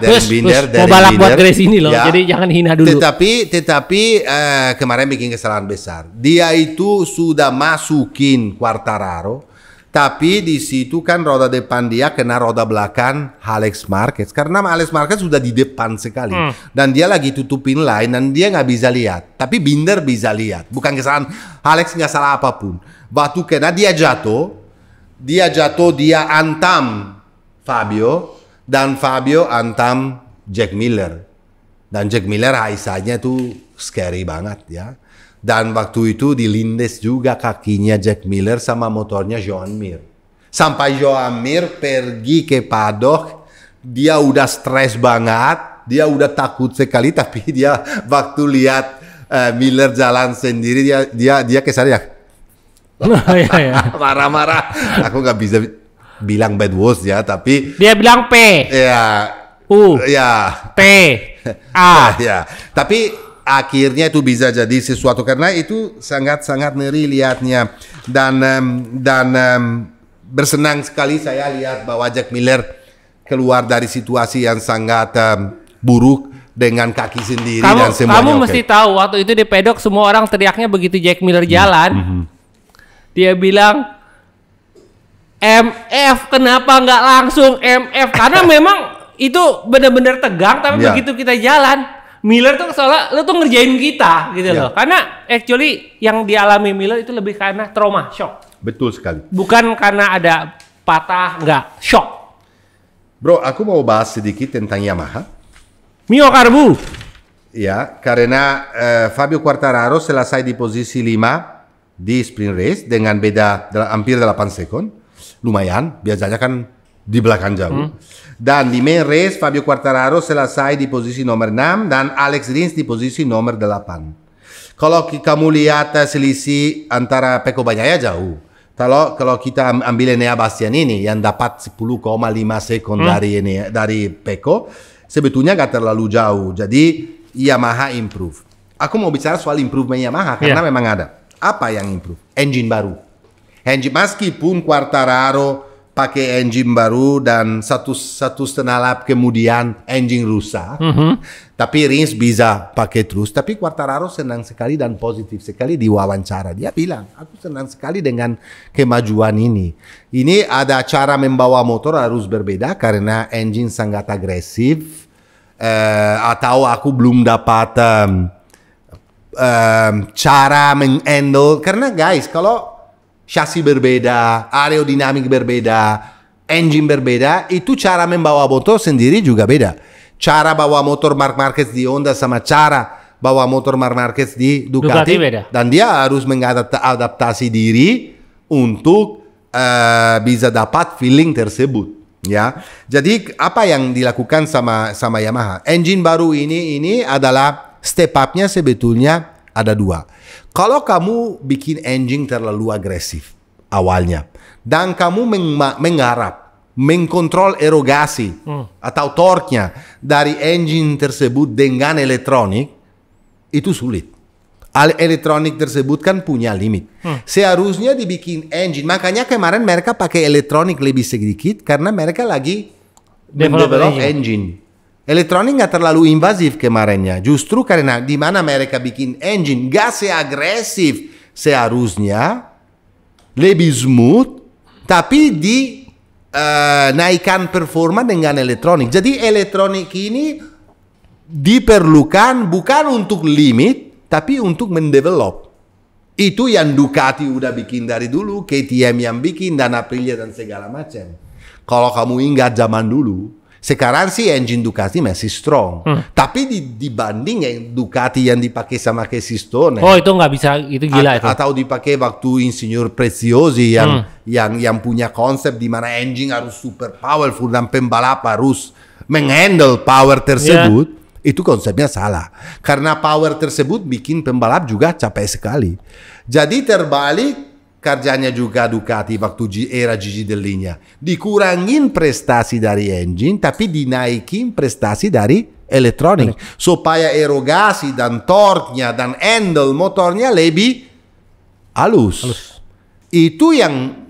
dari Binder. Mau balap buat race ini loh, jadi jangan hina dulu. Tetapi kemarin bikin kesalahan besar. Dia itu sudah masukin Quartararo. Tapi di situ kan roda depan dia kena roda belakang Alex Marquez. Karena Alex Marquez sudah di depan sekali. Dan dia lagi tutupin line dan dia nggak bisa lihat. Tapi Binder bisa lihat. Bukan kesalahan Alex, nggak salah apapun. Waktu kena dia jatuh, dia antam Fabio. Dan Fabio antam Jack Miller. Dan Jack Miller haisanya tuh scary banget ya. Dan waktu itu dilindes juga kakinya Jack Miller sama motornya Joan Mir. Sampai Joan Mir pergi ke paddock, dia udah stres banget, dia udah takut sekali. Tapi dia waktu lihat Miller jalan sendiri, dia kesannya marah-marah. Aku nggak bisa bilang bad words ya, tapi dia bilang P. T. A. Tapi akhirnya itu bisa jadi sesuatu karena itu sangat-sangat ngeri lihatnya dan bersenang sekali saya lihat bahwa Jack Miller keluar dari situasi yang sangat buruk dengan kaki sendiri dan semuanya. Kamu mesti tahu waktu itu di pedok semua orang teriaknya begitu Jack Miller jalan. Dia bilang MF, kenapa nggak langsung MF? Karena memang itu benar-benar tegang, tapi begitu kita jalan, Miller tuh soalnya lu tuh ngerjain kita gitu loh. Karena actually yang dialami Miller itu lebih karena trauma, shock. Betul sekali. Bukan karena ada patah, nggak, shock. Bro, aku mau bahas sedikit tentang Yamaha. Mio Karbu. Ya, karena Fabio Quartararo selesai di posisi 5 di sprint race dengan beda hampir 8 second. Lumayan, biasanya kan di belakang jauh. Dan di main race Fabio Quartararo selesai di posisi nomor 6 dan Alex Rins di posisi nomor 8. Kalau kamu lihat selisih antara Pecco Bagnaia jauh. Kalau kita ambil Enea Bastianini yang dapat 10,5 second dari Pecco, sebetulnya nggak terlalu jauh. Jadi Yamaha improve. Aku mau bicara soal improvement Yamaha karena memang ada. Apa yang improve? Engine baru. Engine, meskipun Quartararo pakai engine baru dan satu setengah lap kemudian engine rusak, tapi Rins bisa pakai terus. Tapi Quartararo senang sekali dan positif sekali di wawancara. Dia bilang, aku senang sekali dengan kemajuan ini. Ini ada cara membawa motor harus berbeda karena engine sangat agresif. Atau aku belum dapat cara menghandle. Karena guys, kalau chassis berbeda, aerodinamik berbeda, engine berbeda, itu cara membawa motor sendiri juga beda. Cara bawa motor Marc Marquez di Honda sama cara bawa motor Marc Marquez di Ducati beda. Dan dia harus mengadaptasi diri untuk bisa dapat feeling tersebut. Ya, jadi apa yang dilakukan sama Yamaha? Engine baru ini adalah step up-nya sebetulnya ada 2. Kalau kamu bikin engine terlalu agresif awalnya dan kamu mengharap mengkontrol erogasi atau torque-nya dari engine tersebut dengan elektronik, itu sulit. Elektronik tersebut kan punya limit. Seharusnya dibikin engine. Makanya kemarin mereka pakai elektronik lebih sedikit karena mereka lagi develop engine. Elektronik nggak terlalu invasif kemarinnya. Justru karena di mana mereka bikin engine nggak seagresif seharusnya, lebih smooth, tapi naikkan performa dengan elektronik. Jadi elektronik ini diperlukan bukan untuk limit, tapi untuk mendevelop. Itu yang Ducati udah bikin dari dulu, KTM yang bikin, dan Aprilia dan segala macam. Kalau kamu ingat zaman dulu, sekarang sih engine Ducati masih strong. Tapi dibanding yang Ducati yang dipakai sama Casey Stoner. Oh, itu nggak bisa, itu gila itu. Atau dipakai waktu Insignor Preziosi yang punya konsep di mana engine harus super powerful dan pembalap harus menghandle power tersebut. Itu konsepnya salah. Karena power tersebut bikin pembalap juga capek sekali. Jadi terbalik kerjanya juga Ducati waktu era Gigi Dell'Igna. Dikurangin prestasi dari engine, tapi dinaikin prestasi dari elektronik. Supaya erogasi dan torque-nya dan handle motornya lebih halus. Itu yang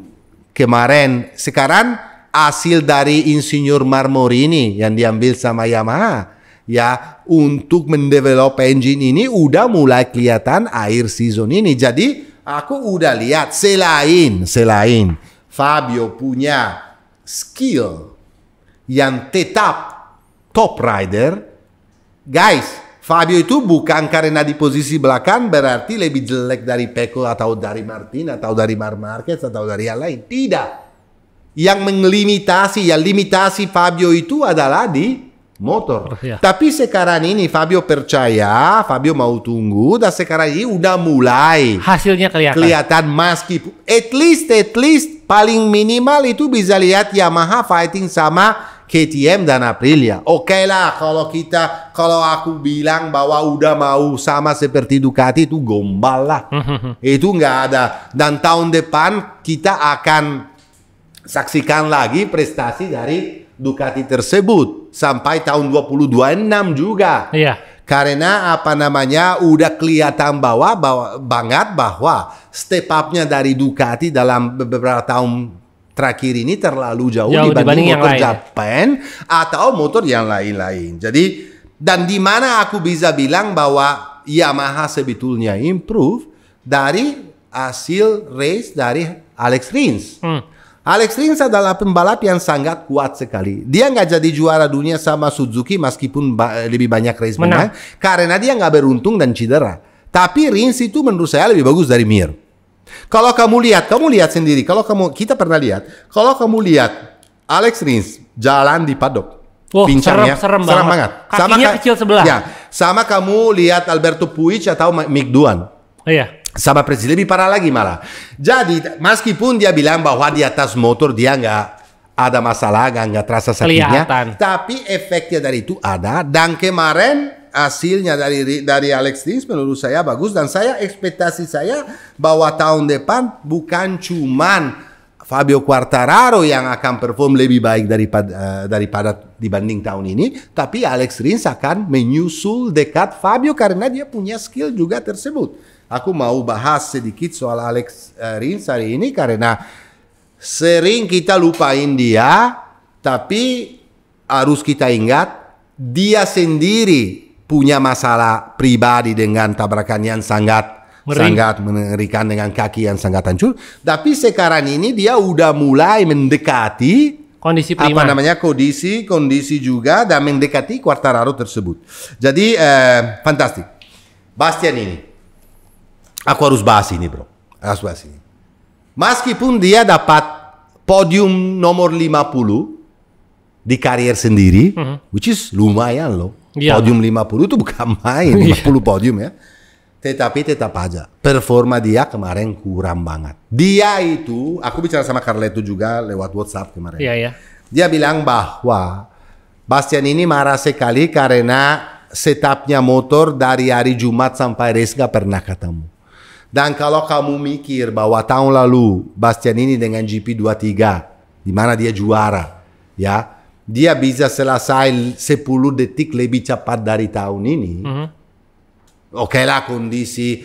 kemarin. Sekarang hasil dari Insignor Marmorini yang diambil sama Yamaha. Ya, untuk mendevelop engine ini udah mulai kelihatan akhir season ini. Jadi aku udah lihat selain Fabio punya skill yang tetap top rider, guys, Fabio itu bukan karena di posisi belakang berarti lebih jelek dari Pecco atau dari Martin atau dari Marc Marquez atau dari yang lain. Tidak. Yang limitasi Fabio itu adalah di motor. Tapi sekarang ini Fabio percaya, Fabio mau tunggu, dan sekarang ini udah mulai hasilnya kelihatan meskipun at least paling minimal itu bisa lihat Yamaha fighting sama KTM dan Aprilia. Oke lah, kalau aku bilang bahwa udah mau sama seperti Ducati itu gombal lah. Itu nggak ada. Dan tahun depan kita akan saksikan lagi prestasi dari Ducati tersebut sampai tahun 2026 juga. Karena udah kelihatan banget bahwa step up-nya dari Ducati dalam beberapa tahun terakhir ini terlalu jauh dibanding motor Japan atau motor yang lain-lain. Jadi, dan di mana aku bisa bilang bahwa Yamaha sebetulnya improve dari hasil race dari Alex Rins. Alex Rins adalah pembalap yang sangat kuat sekali. Dia nggak jadi juara dunia sama Suzuki meskipun lebih banyak race menang karena dia nggak beruntung dan cedera. Tapi Rins itu menurut saya lebih bagus dari Mir. Kalau kamu lihat sendiri. Kita pernah lihat. Kalau kamu lihat Alex Rins jalan di paddock, pincangnya serem banget. Kakinya kecil sebelah. Ya, sama kamu lihat Alberto Puig atau Mick Doohan. Iya. Sama Presiden lebih parah lagi malah. Jadi meskipun dia bilang bahwa di atas motor dia nggak ada masalah, nggak terasa sakitnya, tapi efeknya dari itu ada. Dan kemarin hasilnya dari Alex Rins menurut saya bagus, dan ekspektasi saya bahwa tahun depan bukan cuman Fabio Quartararo yang akan perform lebih baik daripada dibanding tahun ini, tapi Alex Rins akan menyusul dekat Fabio karena dia punya skill juga tersebut. Aku mau bahas sedikit soal Alex Rins hari ini karena sering kita lupain dia, tapi harus kita ingat dia sendiri punya masalah pribadi dengan tabrakan yang sangat mengerikan dengan kaki yang sangat hancur. Tapi sekarang ini dia udah mulai mendekati kondisi prima. Kondisi juga dan mendekati Quartararo tersebut. Jadi fantastik. Bastian ini, aku harus bahas ini bro. Meskipun dia dapat podium nomor 50 di karier sendiri, which is lumayan loh. Podium 50 itu bukan main, 50 podium ya. Tetapi tetap aja performa dia kemarin kurang banget. Dia itu, aku bicara sama Carleto juga lewat WhatsApp kemarin. Dia bilang bahwa Bastian ini marah sekali karena setupnya motor dari hari Jumat sampai race gak pernah ketemu. Dan kalau kamu mikir bahwa tahun lalu Bastian ini dengan GP23 di mana dia juara, ya, dia bisa selesai 10 detik lebih cepat dari tahun ini. Oke lah, kondisi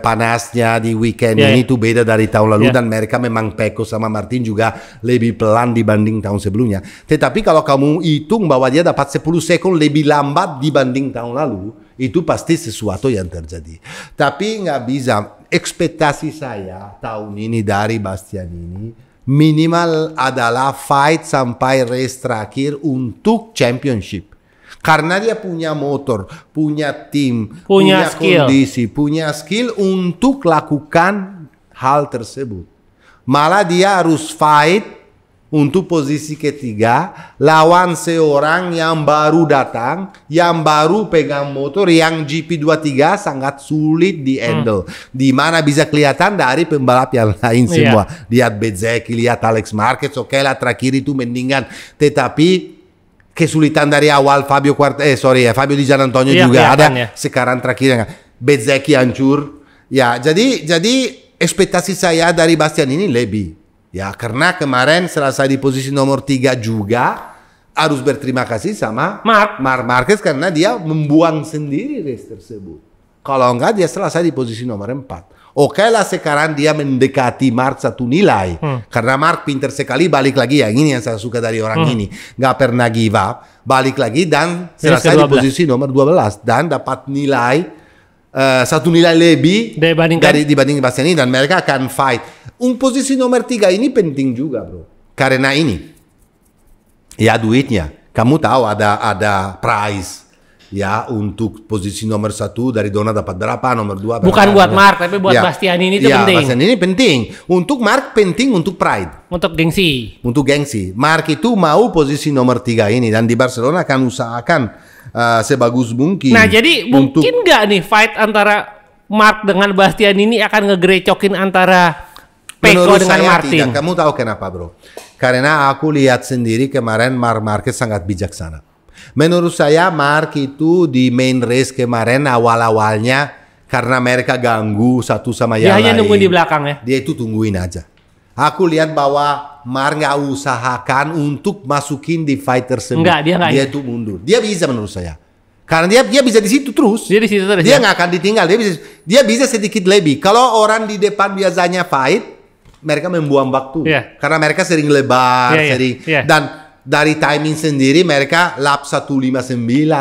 panasnya di weekend ini itu beda dari tahun lalu dan mereka memang Pecco sama Martin juga lebih pelan dibanding tahun sebelumnya. Tetapi kalau kamu hitung bahwa dia dapat 10 sekon lebih lambat dibanding tahun lalu, itu pasti sesuatu yang terjadi. Tapi nggak bisa. Ekspektasi saya tahun ini dari Bastian ini minimal adalah fight sampai race terakhir untuk championship. Karena dia punya motor, punya tim, punya kondisi, punya skill untuk lakukan hal tersebut. Malah dia harus fight untuk posisi ketiga lawan seorang yang baru datang, yang baru pegang motor, yang GP23 sangat sulit di handle. Di mana bisa kelihatan dari pembalap yang lain semua. Lihat Bezzecchi, lihat Alex Marquez, oke lah terakhir itu mendingan. Tetapi kesulitan dari awal Fabio Di Giannantonio juga ada. Sekarang terakhirnya Bezzecchi hancur. Ya, jadi ekspektasi saya dari Bastian ini lebih. Ya, karena kemarin selesai di posisi nomor 3 juga harus berterima kasih sama Marc Marquez karena dia membuang sendiri race tersebut. Kalau enggak dia selesai di posisi nomor 4. Oke lah sekarang dia mendekati Marc satu nilai. Karena Marc pinter sekali balik lagi, yang ini yang saya suka dari orang ini. Nggak pernah give up. Balik lagi dan selesai di posisi nomor 12. Dan dapat nilai satu nilai lebih dibanding Bastian ini, dan mereka akan fight. Posisi nomor 3 ini penting juga bro, karena ini ya duitnya. Kamu tahu ada prize ya untuk posisi nomor 1 dari Dona dapat berapa, nomor 2 berapa. Bukan buat Marc tapi buat Bastian ini itu penting. Bastian ini penting untuk Marc, penting untuk pride, untuk gengsi. Marc itu mau posisi nomor 3 ini, dan di Barcelona akan usahakan sebagus mungkin. Nah jadi mungkin nggak nih fight antara Marc dengan Bastian ini akan ngegerecokin antara Pecco dengan Martin? Tidak. Kamu tahu kenapa bro? Karena aku lihat sendiri kemarin Marc Marquez sangat bijaksana. Menurut saya Marc itu di main race kemarin awal-awalnya karena mereka ganggu satu sama yang lain. Dia hanya nungguin di belakang ya? Dia itu tungguin aja. Aku lihat bahwa Marc nggak usahakan untuk masukin di fight tersebut. Dia itu mundur. Dia bisa menurut saya. Karena dia bisa di situ terus. Dia nggak akan ditinggal. Dia bisa sedikit lebih. Kalau orang di depan biasanya fight, mereka membuang waktu. Karena mereka sering lebar, dan dari timing sendiri mereka lap 1:59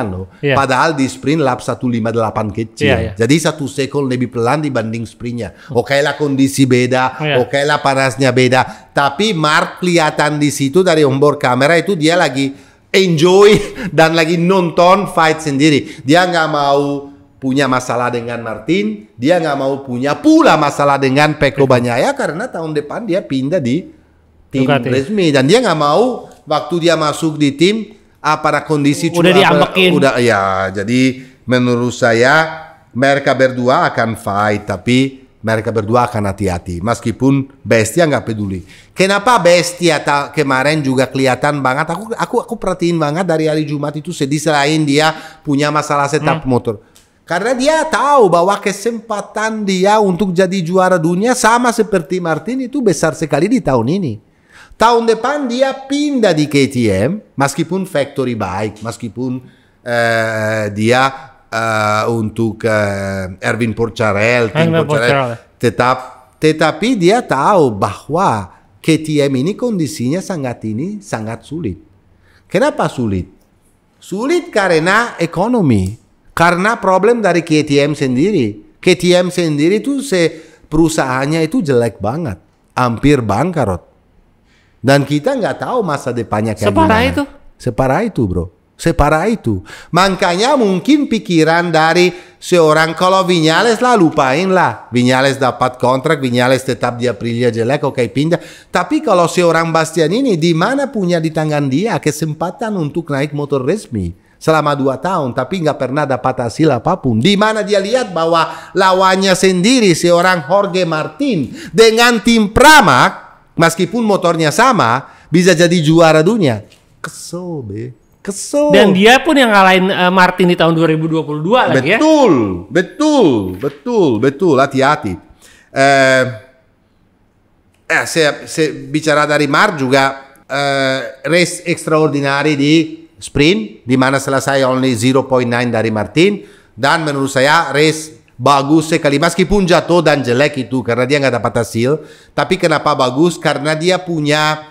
loh. Padahal di sprint lap 1:58 kecil. Jadi 1 second lebih pelan dibanding sprintnya. Oke lah kondisi beda, oke lah panasnya beda. Tapi Mark kelihatan di situ dari onboard kamera itu dia lagi enjoy dan lagi nonton fight sendiri. Dia nggak mau punya masalah dengan Martin, dia nggak mau punya pula masalah dengan Pecco Bagnaia karena tahun depan dia pindah di tim resmi dan dia nggak mau waktu dia masuk di tim pada kondisi udah diambekin. Jadi menurut saya mereka berdua akan fight, tapi mereka berdua akan hati-hati. Meskipun Bestia nggak peduli. Kenapa Bestia kemarin juga kelihatan banget? Aku perhatiin banget dari hari Jumat itu sedih selain dia punya masalah setup motor. Karena dia tahu bahwa kesempatan dia untuk jadi juara dunia sama seperti Martin itu besar sekali di tahun ini. Tahun depan dia pindah di KTM, meskipun factory baik, meskipun dia untuk Erwin Porcarel, tetapi dia tahu bahwa KTM ini kondisinya sangat sulit. Kenapa sulit? Sulit karena ekonomi. Karena problem dari KTM sendiri. KTM sendiri itu perusahaannya itu jelek banget. Hampir bangkrut. Dan kita nggak tahu masa depannya kayak gimana. Separah itu bro. Separah itu. Makanya mungkin pikiran dari seorang, kalau Viñales lah lupain lah. Viñales dapat kontrak, Viñales tetap di Aprilia jelek, oke pindah. Tapi kalau seorang Bastianini, di mana punya di tangan dia kesempatan untuk naik motor resmi selama 2 tahun, tapi nggak pernah dapat hasil apapun. Di mana dia lihat bahwa lawannya sendiri seorang Jorge Martin dengan tim Pramac, meskipun motornya sama, bisa jadi juara dunia. Kesel. Dan dia pun yang ngalahin Martin di tahun 2022 lagi ya. Betul. Hati-hati. Saya bicara dari Mark juga race extraordinary di sprint, di mana selesai only 0.9 dari Martin, dan menurut saya race bagus sekali meskipun jatuh dan jelek itu karena dia nggak dapat hasil. Tapi kenapa bagus? Karena dia punya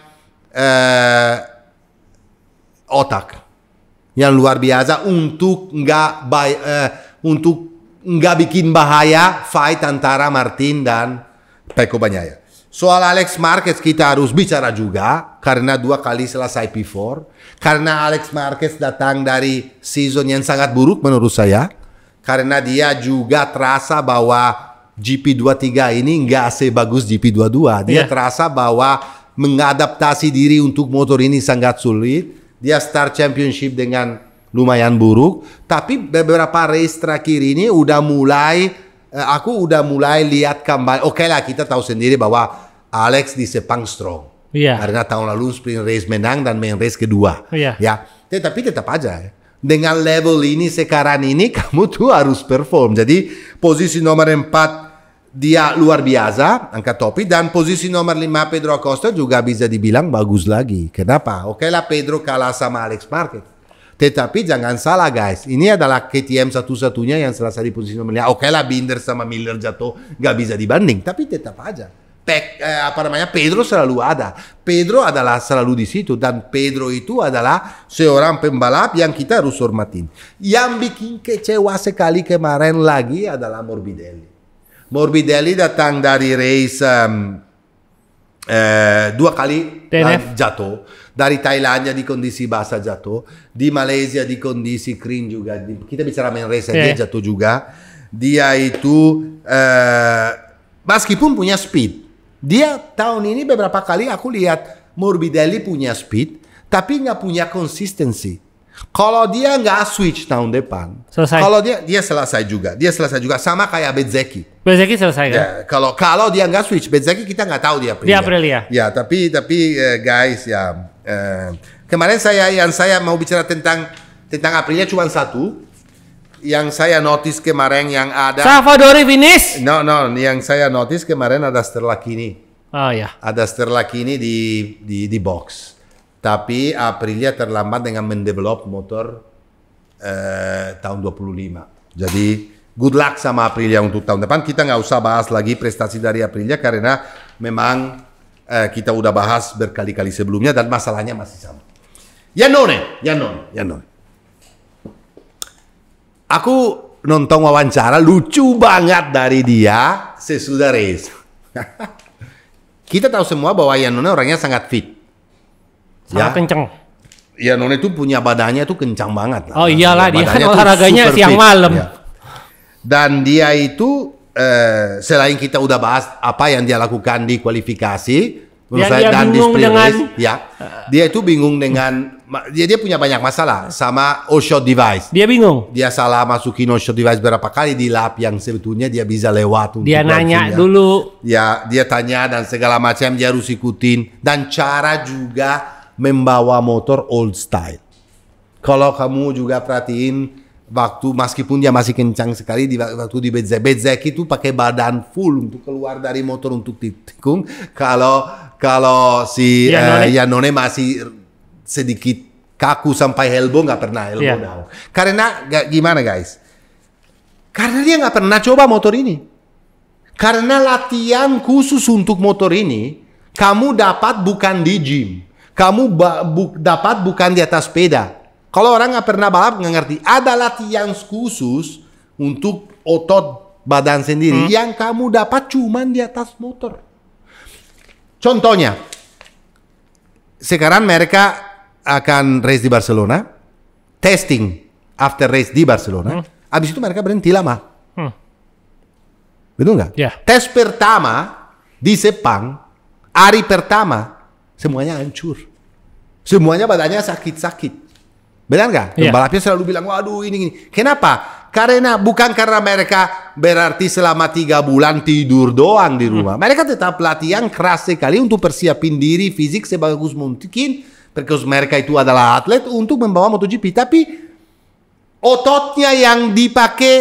otak yang luar biasa untuk nggak bikin bahaya fight antara Martin dan Pecco Bagnaia. Soal Alex Marquez kita harus bicara juga karena 2 kali selesai P4. Karena Alex Marquez datang dari season yang sangat buruk menurut saya. Karena dia juga terasa bahwa GP23 ini nggak sebagus GP22. Dia terasa bahwa mengadaptasi diri untuk motor ini sangat sulit. Dia start championship dengan lumayan buruk. Tapi beberapa race terakhir ini aku udah mulai lihat kembali. Oke lah, kita tahu sendiri bahwa Alex di Sepang strong. Karena tahun lalu sprint race menang dan main race kedua. Tetapi tetap aja dengan level ini sekarang ini kamu tuh harus perform. Jadi posisi nomor 4 dia luar biasa, angka topi, dan posisi nomor 5 Pedro Acosta juga bisa dibilang bagus lagi. Kenapa? Oke lah Pedro kalah sama Alex Marquez. Tetapi jangan salah guys, ini adalah KTM satu-satunya yang selesai di posisi nomor 5. Oke lah Binder sama Miller jatuh, gak bisa dibanding, tapi tetap aja. Pedro selalu ada. Pedro adalah selalu di situ, dan Pedro itu adalah seorang pembalap yang kita harus hormatin. Yang bikin kecewa sekali kemarin lagi adalah Morbidelli. Morbidelli datang dari race 2 kali jatuh. Dari Thailandia di kondisi basah jatuh, di Malaysia di kondisi kering juga. Kita bicara main race dia jatuh juga. Dia itu meskipun punya speed. Dia tahun ini beberapa kali aku lihat Morbidelli punya speed, tapi nggak punya konsistensi. Kalau dia nggak switch tahun depan, kalau dia selesai juga. Dia selesai juga sama kayak Bezzecchi. Bezzecchi selesai kan? Ya, kalau dia nggak switch, Bezzecchi kita nggak tahu dia Aprilia. Di Aprilia. Ya, tapi guys ya, kemarin saya mau bicara tentang Aprilia cuma satu. Yang saya notice kemarin yang ada Salvadori Vinis. No, yang saya notice kemarin ada Sterlachini. Oh ya. Ada Sterlachini di box. Tapi Aprilia terlambat dengan mendevelop motor tahun 25. Jadi good luck sama Aprilia untuk tahun depan. Kita nggak usah bahas lagi prestasi dari Aprilia karena memang kita udah bahas berkali-kali sebelumnya dan masalahnya masih sama. Iannone. Aku nonton wawancara lucu banget dari dia sesudah race. Kita tahu semua bahwa Iannone orangnya sangat fit. Sangat kenceng. Iannone itu punya badannya itu kencang banget. Oh iyalah, dia kan olahraganya siang malam. Ya. Dan dia itu selain kita udah bahas apa yang dia lakukan di kualifikasi, dia bingung dengan race, dia itu bingung dengan dia punya banyak masalah sama all-shot device. Dia bingung. Dia salah masukin all-shot device berapa kali di lap yang sebetulnya dia bisa lewat. Dia nanya dulu. Ya, dia tanya dan segala macam dia harus ikutin. Dan cara juga membawa motor old style. Kalau kamu juga perhatiin waktu meskipun dia masih kencang sekali waktu di Bezzec itu pakai badan full untuk keluar dari motor untuk tikung. Kalau si Iannone masih sedikit kaku sampai elbow, nggak pernah elbow down. Karena gimana guys? Karena dia nggak pernah coba motor ini. Karena latihan khusus untuk motor ini kamu dapat bukan di gym, kamu dapat bukan di atas sepeda. Kalau orang nggak pernah balap nggak ngerti. Ada latihan khusus untuk otot badan sendiri yang kamu dapat cuman di atas motor. Contohnya, sekarang mereka akan race di Barcelona, testing after race di Barcelona. Habis itu mereka berhenti lama. Betul nggak? Yeah. Tes pertama di Sepang, hari pertama semuanya hancur, semuanya badannya sakit-sakit. Benar nggak? Pembalapnya selalu bilang, waduh ini. Kenapa? Karena bukan karena mereka berarti selama 3 bulan tidur doang di rumah. Mereka tetap latihan keras sekali untuk persiapin diri fisik sebagus mungkin. Karena mereka itu adalah atlet untuk membawa MotoGP. Tapi ototnya yang dipakai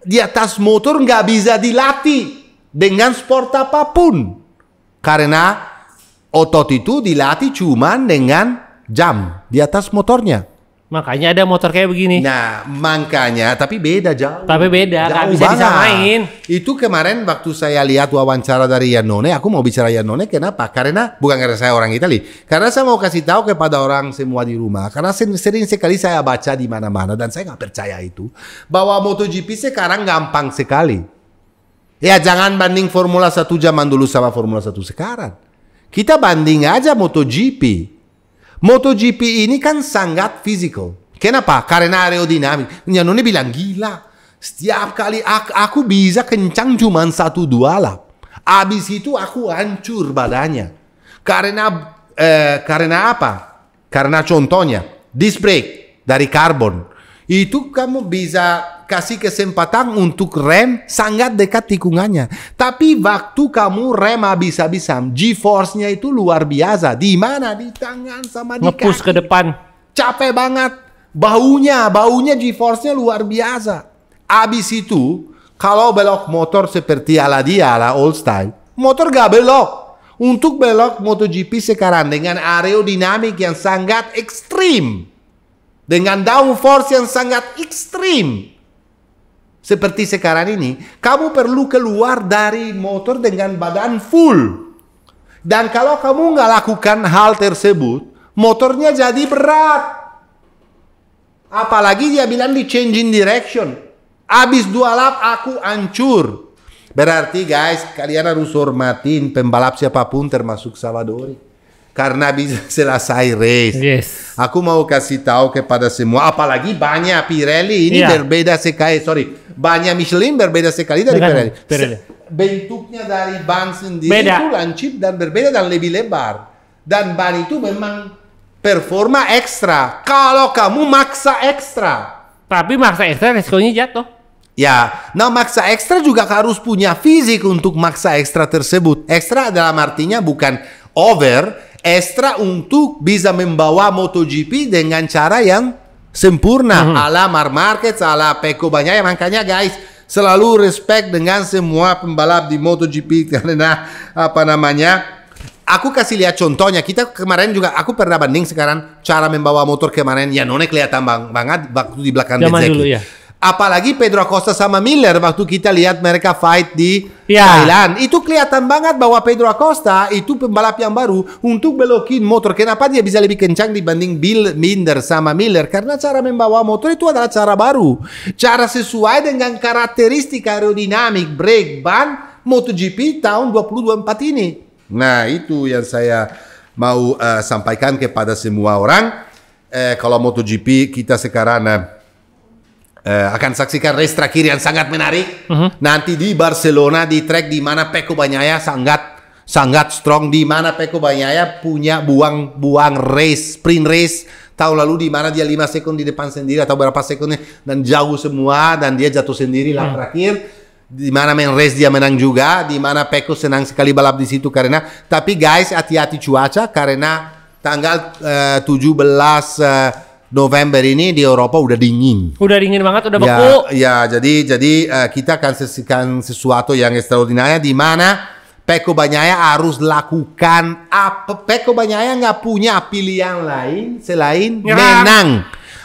di atas motor nggak bisa dilatih dengan sport apapun. Karena otot itu dilatih cuman dengan jam di atas motornya. Makanya ada motor kayak begini. Nah, makanya, tapi beda jauh. Tapi beda, nggak bisa disamain. Itu kemarin waktu saya lihat wawancara dari Iannone, aku mau bicara Iannone, kenapa? Karena, bukan karena saya orang Italia. Karena saya mau kasih tahu kepada orang semua di rumah. Karena sering sekali saya baca di mana-mana, dan saya nggak percaya itu. Bahwa MotoGP sekarang gampang sekali. Ya, jangan banding Formula 1 zaman dulu sama Formula 1 sekarang. Kita banding aja MotoGP. MotoGP ini kan sangat physical. Kenapa? Karena aerodinamik. Iannone bilang, gila. Setiap kali aku bisa kencang cuma 1-2 lap. Abis itu aku hancur badannya. Karena apa? Karena contohnya, disc brake dari karbon. Itu kamu bisa kasih kesempatan untuk rem sangat dekat tikungannya. Tapi waktu kamu rem habis-habisan, G-force-nya itu luar biasa. Di mana? Di tangan sama di kaki. Nge-push ke depan. Capek banget. Baunya G-force-nya luar biasa. Habis itu, kalau belok motor seperti ala dia, ala old style, motor gak belok. Untuk belok MotoGP sekarang dengan aerodinamik yang sangat ekstrim. Dengan downforce yang sangat ekstrim. Seperti sekarang ini, kamu perlu keluar dari motor dengan badan full. Dan kalau kamu nggak lakukan hal tersebut, motornya jadi berat. Apalagi dia bilang di changing direction. Abis 2 lap aku hancur. Berarti guys, kalian harus hormatin pembalap siapapun termasuk Savadori. Karena bisa selesai race. Yes. Aku mau kasih tahu kepada semua, apalagi banyak Pirelli ini berbeda sekali. Banyak Michelin berbeda sekali dari Pirelli. Bentuknya dari ban sendiri itu lancip dan berbeda dan lebih lebar. Dan ban itu memang performa ekstra. Kalau kamu maksa ekstra. Tapi maksa ekstra resikonya jatuh. Ya, nah maksa ekstra juga harus punya fisik untuk maksa ekstra tersebut. Ekstra dalam artinya bukan over. Ekstra untuk bisa membawa MotoGP dengan cara yang sempurna. Ala Marc Marquez, ala Pecco Bagnaia. Makanya guys, selalu respect dengan semua pembalap di MotoGP. Karena aku kasih lihat contohnya. Kita kemarin juga, aku pernah banding sekarang cara membawa motor kemarin. Iannone kelihatan banget waktu di belakang Bezzecchi. Apalagi Pedro Acosta sama Miller waktu kita lihat mereka fight di Thailand. Itu kelihatan banget bahwa Pedro Acosta itu pembalap yang baru untuk belokin motor. Kenapa dia bisa lebih kencang dibanding Binder sama Miller? Karena cara membawa motor itu adalah cara baru. Cara sesuai dengan karakteristik aerodinamik brake ban MotoGP tahun 2024 ini. Nah, itu yang saya mau sampaikan kepada semua orang. Kalau MotoGP kita sekarang akan saksikan race terakhir yang sangat menarik. Nanti di Barcelona, di track di mana Pecco Bagnaia sangat strong, di mana Pecco Bagnaia punya buang sprint race tahun lalu di mana dia 5 sekund di depan sendiri atau berapa sekundnya dan jauh semua dan dia jatuh sendiri lap terakhir. Di mana main race dia menang juga, di mana Pecco senang sekali balap di situ karena. Tapi guys, hati-hati cuaca karena tanggal 17 November ini di Eropa udah dingin. Udah dingin banget, udah beku. Ya, jadi kita akan saksikan sesuatu yang extraordinary di mana Pecco Bagnaia harus lakukan apa? Pecco Bagnaia nggak punya pilihan lain selain menang.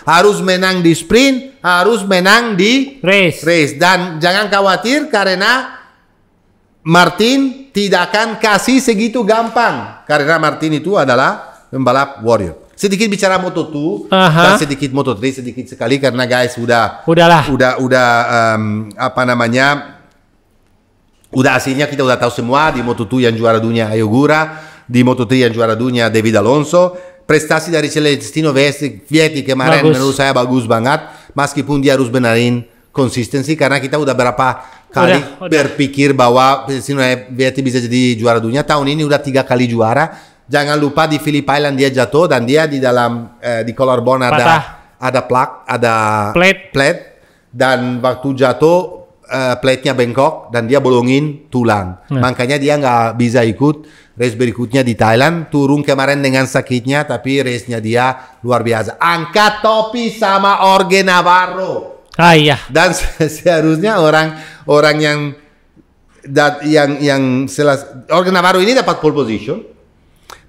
Harus menang di sprint, harus menang di race. Dan jangan khawatir karena Martin tidak akan kasih segitu gampang. Karena Martin itu adalah pembalap warrior. Sedikit bicara Moto2 dan sedikit Moto3 sedikit sekali karena guys udah hasilnya kita udah tahu semua. Di Moto2 yang juara dunia Ai Ogura, di Moto3 yang juara dunia David Alonso. Prestasi dari Celestino Vietti kemarin menurut saya bagus banget meskipun dia harus benerin konsistensi karena kita udah berapa kali berpikir bahwa Celestino Vietti bisa jadi juara dunia. Tahun ini udah 3 kali juara. Jangan lupa di Phillip Island dia jatuh dan dia di dalam di collarbone ada plak, ada plate dan waktu jatuh plate-nya bengkok dan dia bolongin tulang. Makanya dia nggak bisa ikut race berikutnya di Thailand. Turun kemarin dengan sakitnya tapi race-nya dia luar biasa. Angkat topi sama Jorge Navarro. Iya. Dan seharusnya orang yang Jorge Navarro ini dapat pole position.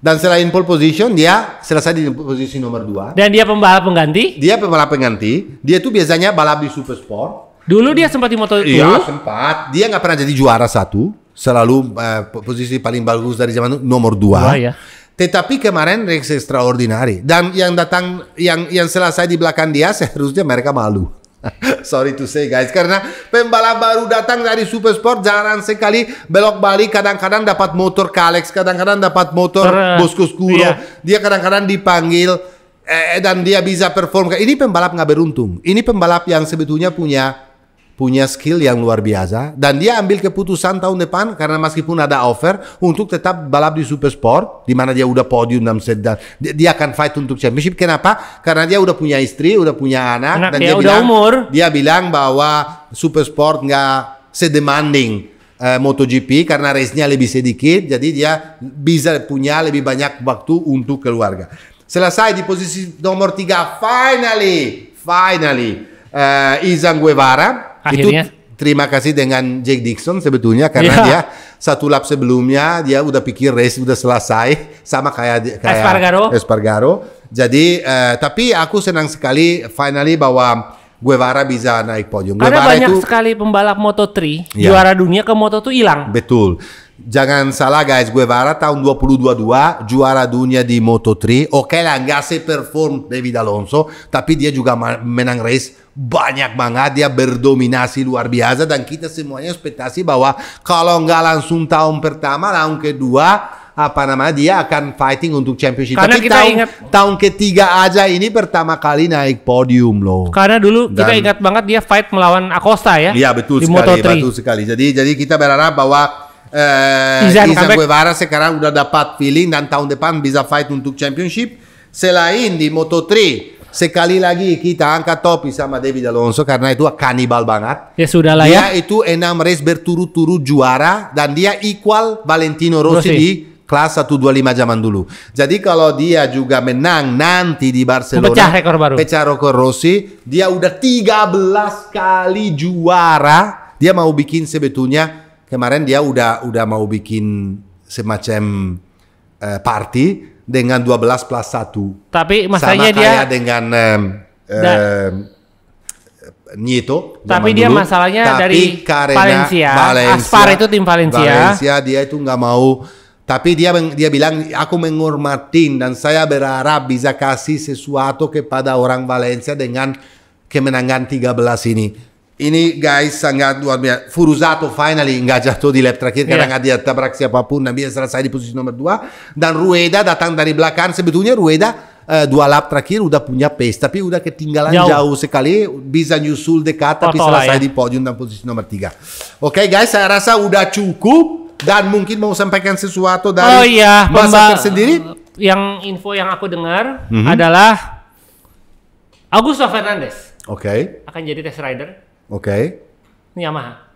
Dan selain pole position, dia selesai di posisi nomor 2. Dan dia pembalap pengganti? Dia pembalap pengganti. Dia tuh biasanya balap di Super Sport. Dulu dia sempat di Moto2? Iya, sempat. Dia nggak pernah jadi juara 1. Selalu posisi paling bagus dari zaman itu nomor 2. Ya. Tetapi kemarin race extraordinary. Dan yang selesai di belakang dia seharusnya mereka malu. Sorry to say guys, karena pembalap baru datang dari Super Sport jarang sekali belok balik, kadang-kadang dapat motor Kalex, kadang-kadang dapat motor Bosco Scuro, dia kadang-kadang dipanggil dan dia bisa perform. Ini pembalap nggak beruntung, ini pembalap yang sebetulnya punya skill yang luar biasa dan dia ambil keputusan tahun depan karena meskipun ada offer untuk tetap balap di Super Sport di mana dia udah podium dan dia akan fight untuk championship. Kenapa? Karena dia udah punya istri, udah punya anak dan dia udah umur. Dia bilang bahwa Super Sport nggak sedemanding MotoGP karena race-nya lebih sedikit, jadi dia bisa punya lebih banyak waktu untuk keluarga. Selesai di posisi nomor 3 finally Izan Guevara. Akhirnya. Itu terima kasih dengan Jake Dixon sebetulnya karena dia satu lap sebelumnya dia udah pikir race udah selesai sama kayak Espargaro. Jadi tapi aku senang sekali finally bahwa Guevara bisa naik podium. Karena Guevara banyak sekali pembalap Moto3 juara dunia ke Moto2 hilang. Betul. Jangan salah guys, Guevara tahun 2022 juara dunia di Moto3. Oke lah, nggak se-perform David Alonso, tapi dia juga menang race banyak banget. Dia berdominasi luar biasa dan kita semuanya ekspektasi bahwa kalau nggak langsung tahun pertama, tahun kedua dia akan fighting untuk championship. Karena tapi kita ingat tahun ketiga aja ini pertama kali naik podium loh. Karena dulu kita ingat banget dia fight melawan Acosta ya. Iya betul di sekali, Moto3. betul sekali. Jadi kita berharap bahwa Izan Guevara sekarang udah dapat feeling dan tahun depan bisa fight untuk championship. Selain di Moto3, sekali lagi kita angkat topi sama David Alonso karena itu kanibal banget. Ya sudah lah ya. Dia itu 6 race berturut-turut juara dan dia equal Valentino Rossi di kelas 125 zaman dulu. Jadi kalau dia juga menang nanti di Barcelona, pecah rekor baru. Pecah rekor Rossi, dia udah 13 kali juara. Dia mau bikin sebetulnya kemarin dia udah mau bikin semacam party dengan 12 plus 1. Tapi masalahnya sama dia kayak dengan Nieto. Tapi dia dulu. masalahnya Tapi dari Valencia. Aspar itu tim Valencia. Valencia dia itu nggak mau. Tapi dia bilang aku menghormatin dan saya berharap bisa kasih sesuatu kepada orang Valencia dengan kemenangan 13 ini. Ini guys sangat luar biasa. Furuzato finally nggak jatuh di lap terakhir karena nggak dia tabrak siapapun dan bisa selesai di posisi nomor 2. Dan Rueda datang dari belakang. Sebetulnya Rueda 2 lap terakhir udah punya pace tapi udah ketinggalan jauh sekali. Bisa nyusul dekat tapi selesai di podium dan posisi nomor 3. Oke guys, saya rasa udah cukup dan mungkin mau sampaikan sesuatu dari masa tersendiri. Yang info yang aku dengar adalah Augusto Fernandez akan jadi test rider. Yamaha.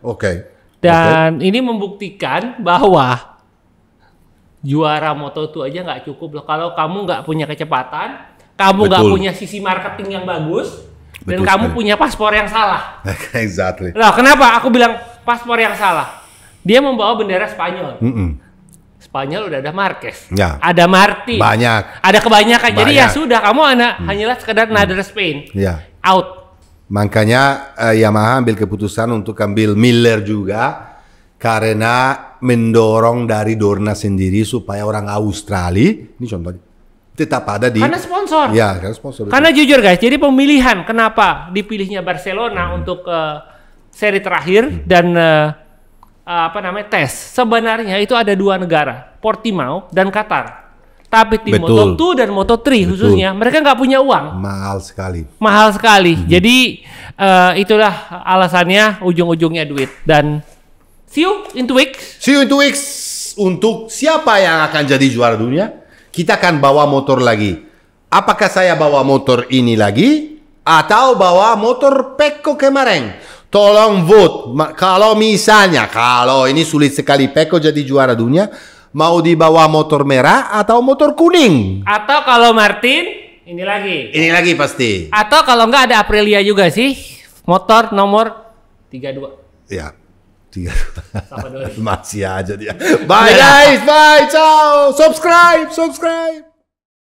Dan ini membuktikan bahwa juara Moto2 aja nggak cukup loh. Kalau kamu nggak punya kecepatan, kamu nggak punya sisi marketing yang bagus, dan kamu punya paspor yang salah. Exactly. Nah, kenapa aku bilang paspor yang salah? Dia membawa bendera Spanyol. Spanyol udah ada Marquez, ada Martin, ada kebanyakan. Jadi ya sudah, kamu hanyalah sekedar another Spain. Out. Makanya Yamaha ambil keputusan untuk ambil Miller juga karena mendorong dari Dorna sendiri supaya orang Australia, ini contohnya, tetap ada di karena sponsor. Ya, karena sponsor. Karena jujur guys, jadi pemilihan kenapa dipilihnya Barcelona untuk seri terakhir dan tes. Sebenarnya itu ada 2 negara, Portimao dan Qatar. Tapi tim Moto2 dan Moto3 khususnya, mereka nggak punya uang. Mahal sekali. Jadi itulah alasannya, ujung-ujungnya duit. Dan see you in 2 weeks. Untuk siapa yang akan jadi juara dunia, kita akan bawa motor lagi. Apakah saya bawa motor ini lagi atau bawa motor Pecco kemarin? Tolong vote. Kalau misalnya, kalau ini sulit sekali Pecco jadi juara dunia, mau dibawa motor merah atau motor kuning? Atau kalau Martin, ini lagi. Ini lagi pasti. Atau kalau nggak ada Aprilia juga sih, motor nomor 32. Ya, 32. Masih aja dia. Bye guys, bye, ciao. Subscribe.